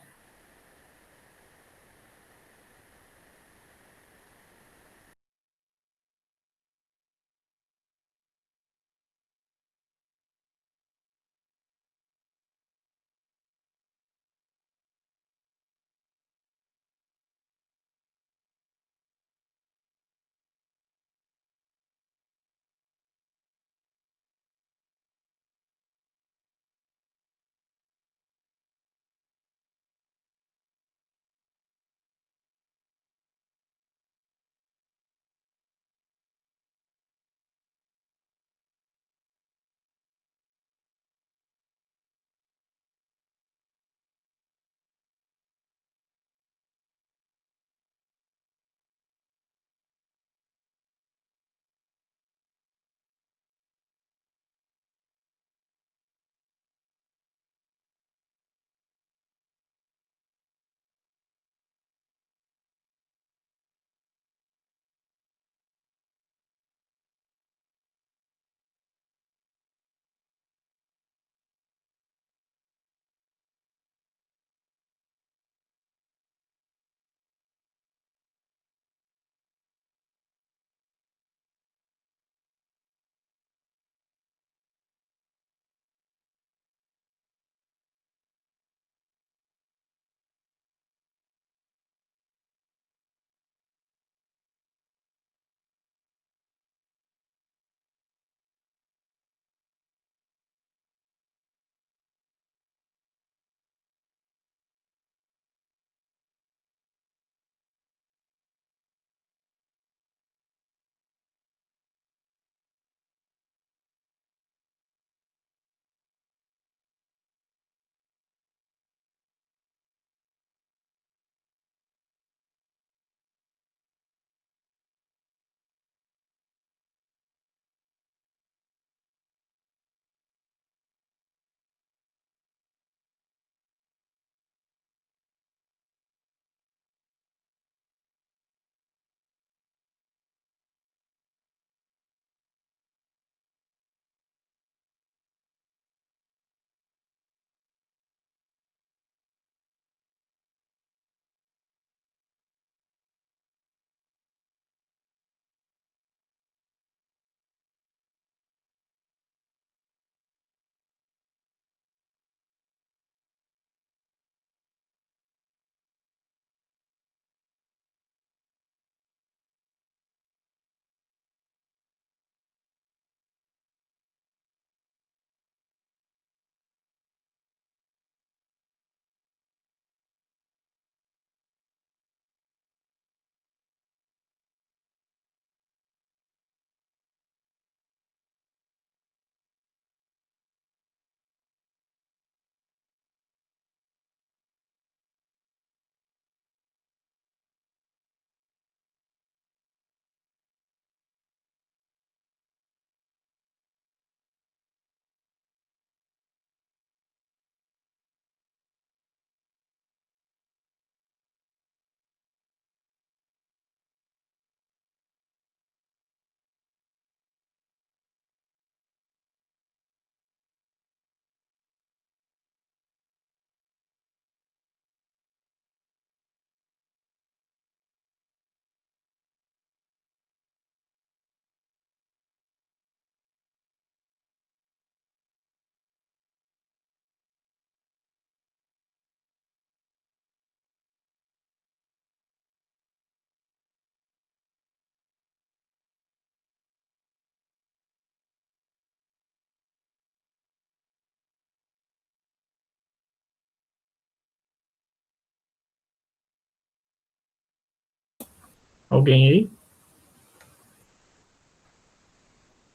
Alguém aí?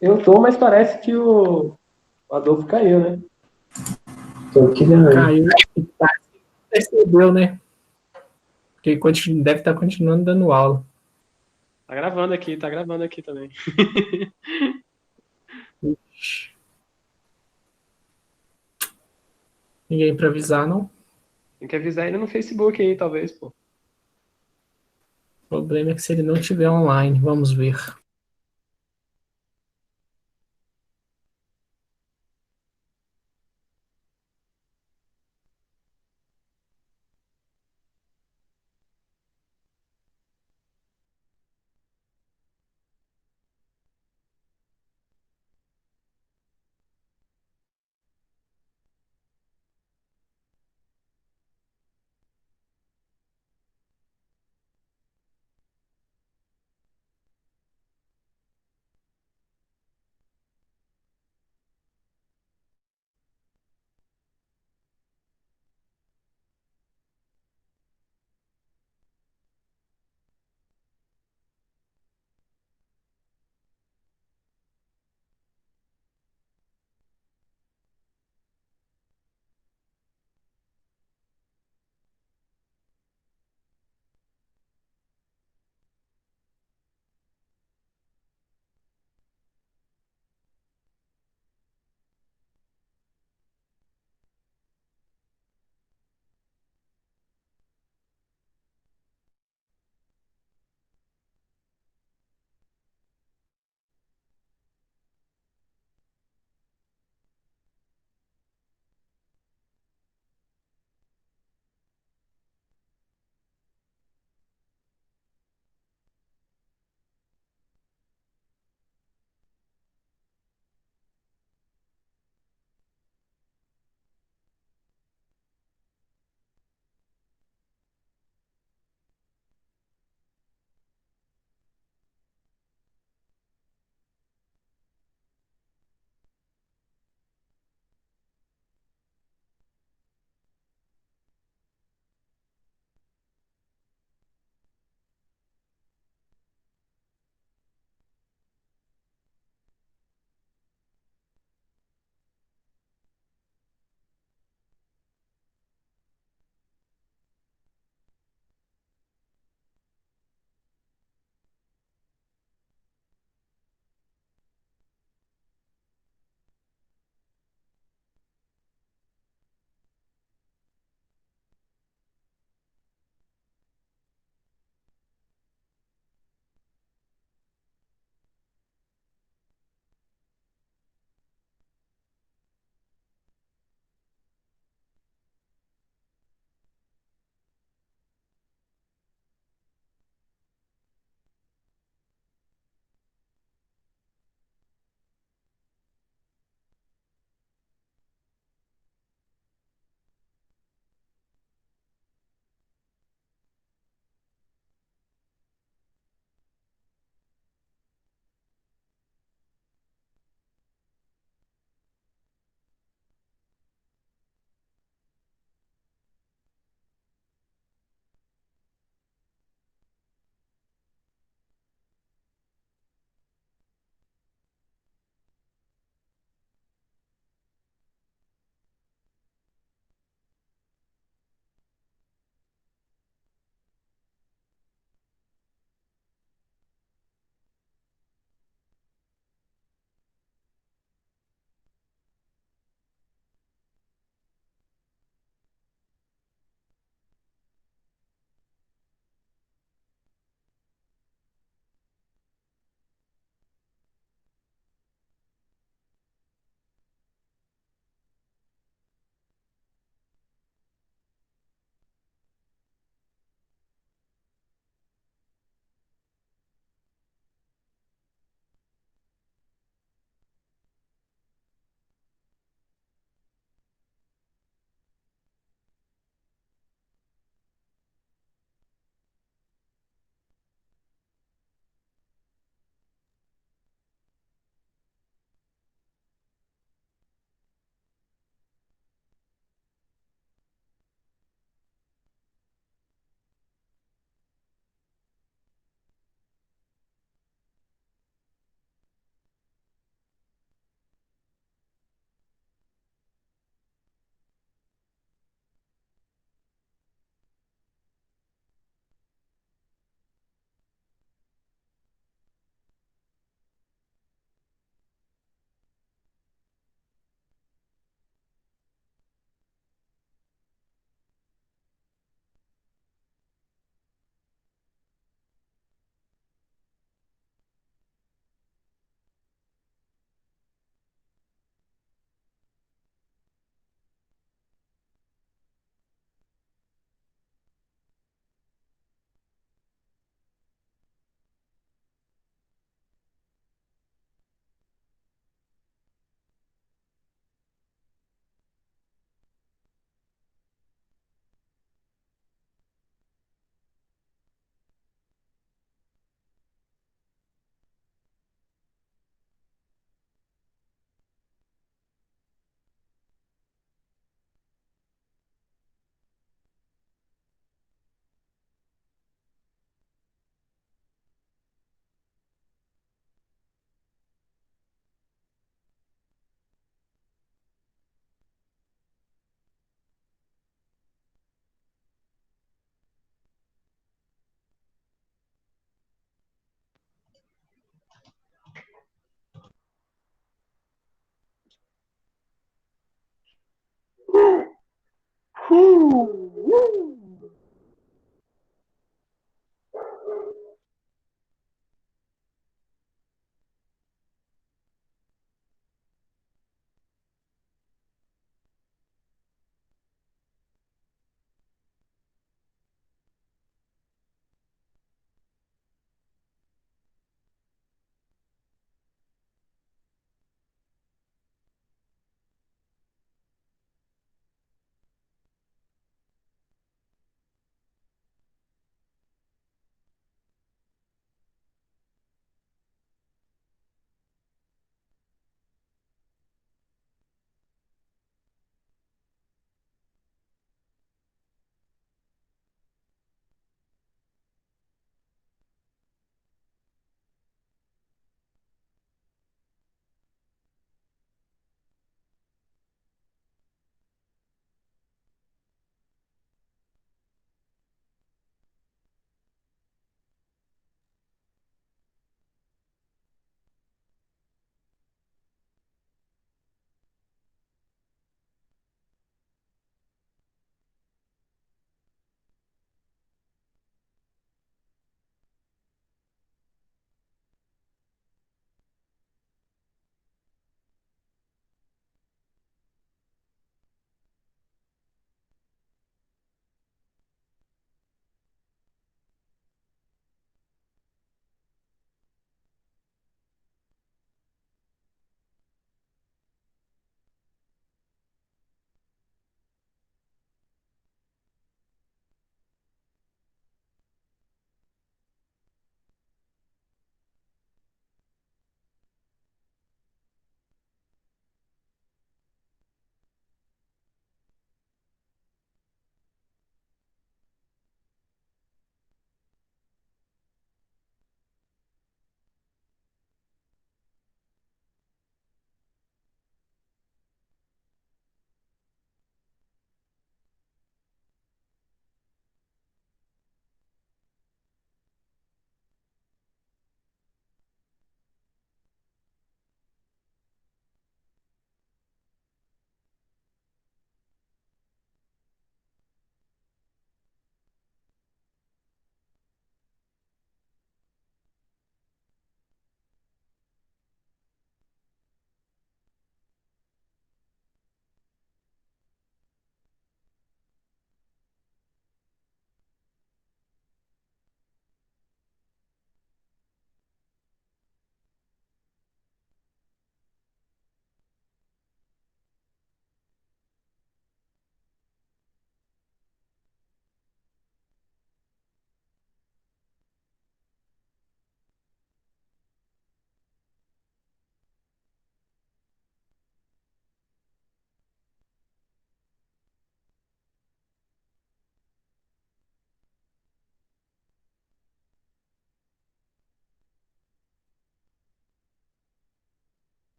Eu tô, mas parece que o Adolfo caiu, né? Tô aqui, né? Caiu. Percebeu, né? Porque deve estar continuando dando aula. Tá gravando aqui também. Ixi. Ninguém para avisar, não? Tem que avisar ele no Facebook aí, talvez, pô. O problema é que se ele não estiver online, vamos ver.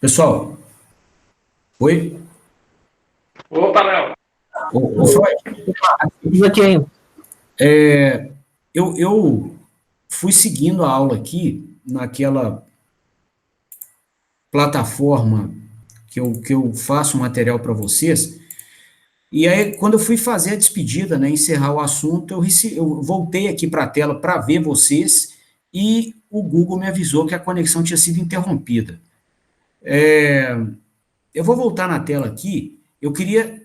Pessoal, oi? Opa, Léo. Ô, Freud, Diz aqui ainda. eu fui seguindo a aula aqui naquela plataforma que eu faço material para vocês, e aí quando eu fui fazer a despedida, né, encerrar o assunto, eu voltei aqui para a tela para ver vocês, e o Google me avisou que a conexão tinha sido interrompida. Eu vou voltar na tela aqui, eu queria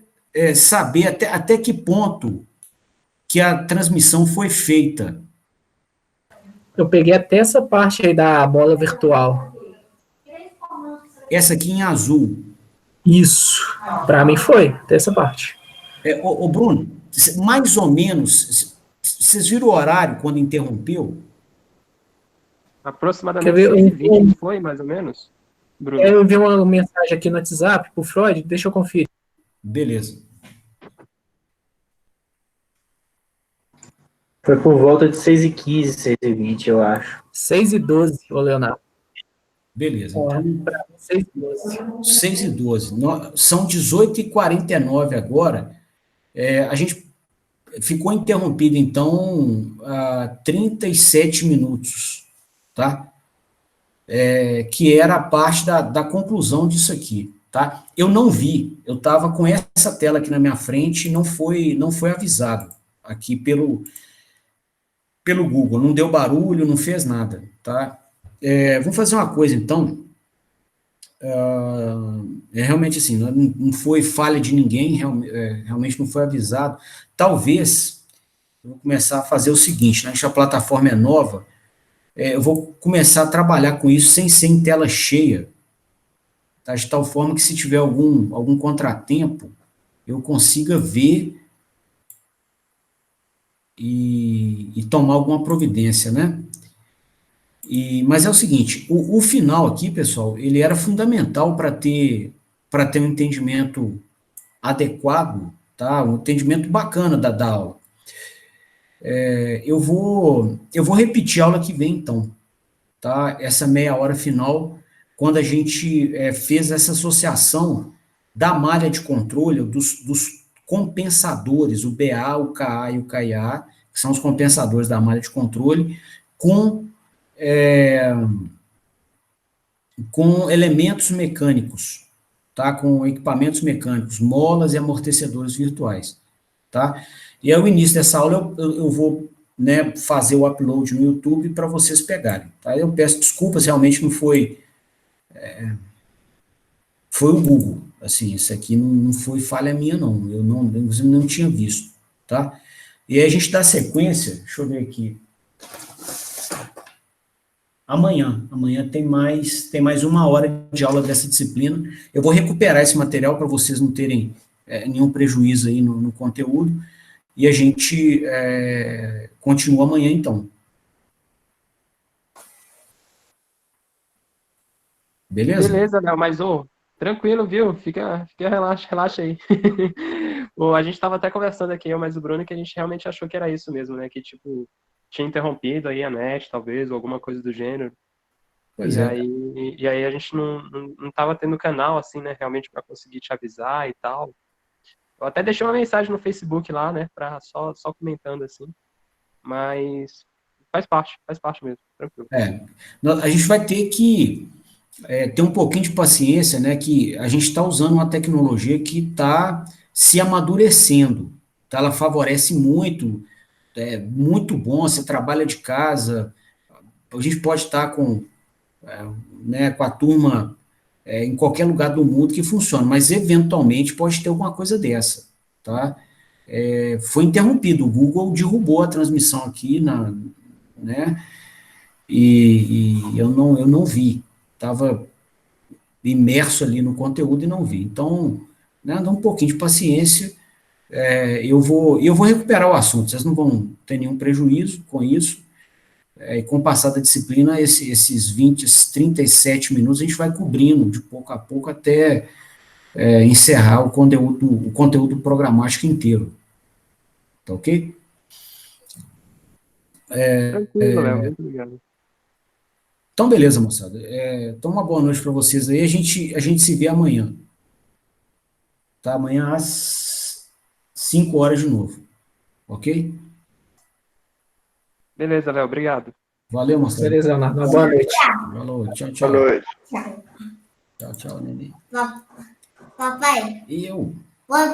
saber até que ponto que a transmissão foi feita. Eu peguei até essa parte aí da bola virtual. Essa aqui em azul. Isso. Para mim foi, até essa parte. Ô, Bruno, mais ou menos, vocês viram o horário quando interrompeu? Aproximadamente Quer ver? 6h20 foi, mais ou menos, Bruno? Eu vi uma mensagem aqui no WhatsApp pro Freud, deixa eu conferir. Beleza. Foi por volta de 6h15, 6h20, eu acho. 6h12, ô Leonardo. Beleza. Ó, Então, pra mim, 6h12. 6h12. São 18h49 agora. A gente ficou interrompido, então, há 37 minutos, tá? Que era a parte da conclusão disso aqui, tá? Eu não vi, eu estava com essa tela aqui na minha frente e não foi avisado aqui pelo Google, não deu barulho, não fez nada, tá? Vamos fazer uma coisa, então, realmente assim, não foi falha de ninguém, realmente não foi avisado. Talvez, eu vou começar a fazer o seguinte, né, a plataforma é nova, eu vou começar a trabalhar com isso sem ser em tela cheia, tá? De tal forma que se tiver algum contratempo, eu consiga ver e tomar alguma providência, né? Mas é o seguinte, o final aqui, pessoal, ele era fundamental para ter um entendimento adequado, tá? Um entendimento bacana da aula. Eu vou repetir a aula que vem, então, tá? Essa meia hora final, quando a gente fez essa associação da malha de controle, dos compensadores, o BA, o KA e o KIA, que são os compensadores da malha de controle, com elementos mecânicos, tá? Com equipamentos mecânicos, molas e amortecedores virtuais, tá? E ao início dessa aula eu vou, né, fazer o upload no YouTube para vocês pegarem, tá? Eu peço desculpas, realmente não foi foi o Google, assim, isso aqui não foi falha minha não, eu não tinha visto, tá? E aí a gente dá sequência, deixa eu ver aqui. Amanhã tem mais uma hora de aula dessa disciplina. Eu vou recuperar esse material para vocês não terem nenhum prejuízo aí no conteúdo, e a gente continua amanhã, então. Beleza? Beleza, Léo, mas tranquilo, viu? Fica relaxa aí. A gente estava até conversando aqui, eu mais o Bruno, que a gente realmente achou que era isso mesmo, né? Que, tipo, tinha interrompido aí a net, talvez, ou alguma coisa do gênero. Pois E é. aí a gente não tava tendo canal, assim, né? Realmente para conseguir te avisar e tal. Eu até deixei uma mensagem no Facebook lá, né? Só comentando, assim. Mas faz parte mesmo, tranquilo. A gente vai ter que ter um pouquinho de paciência, né? Que a gente está usando uma tecnologia que está se amadurecendo, tá? Ela favorece muito, muito bom, você trabalha de casa, a gente pode estar né, com a turma em qualquer lugar do mundo que funciona, mas eventualmente pode ter alguma coisa dessa, tá? Foi interrompido, o Google derrubou a transmissão aqui, né? E eu não vi, estava imerso ali no conteúdo e não vi. Então, né, dá um pouquinho de paciência, eu vou recuperar o assunto, vocês não vão ter nenhum prejuízo com isso. E com o passar da disciplina, esses 20, esses 37 minutos, a gente vai cobrindo de pouco a pouco até encerrar o conteúdo programático inteiro. Tá ok? Tranquilo, Léo, muito obrigado. Então, beleza, moçada. Então, uma boa noite para vocês aí. A gente se vê amanhã. Tá? Amanhã às 5 horas de novo. Ok? Beleza, Léo, obrigado. Valeu, moçada. Beleza, Leonardo. Uma boa noite. Falou. Tchau, tchau. Boa noite. Tchau, tchau, Nenê. Papai. E eu?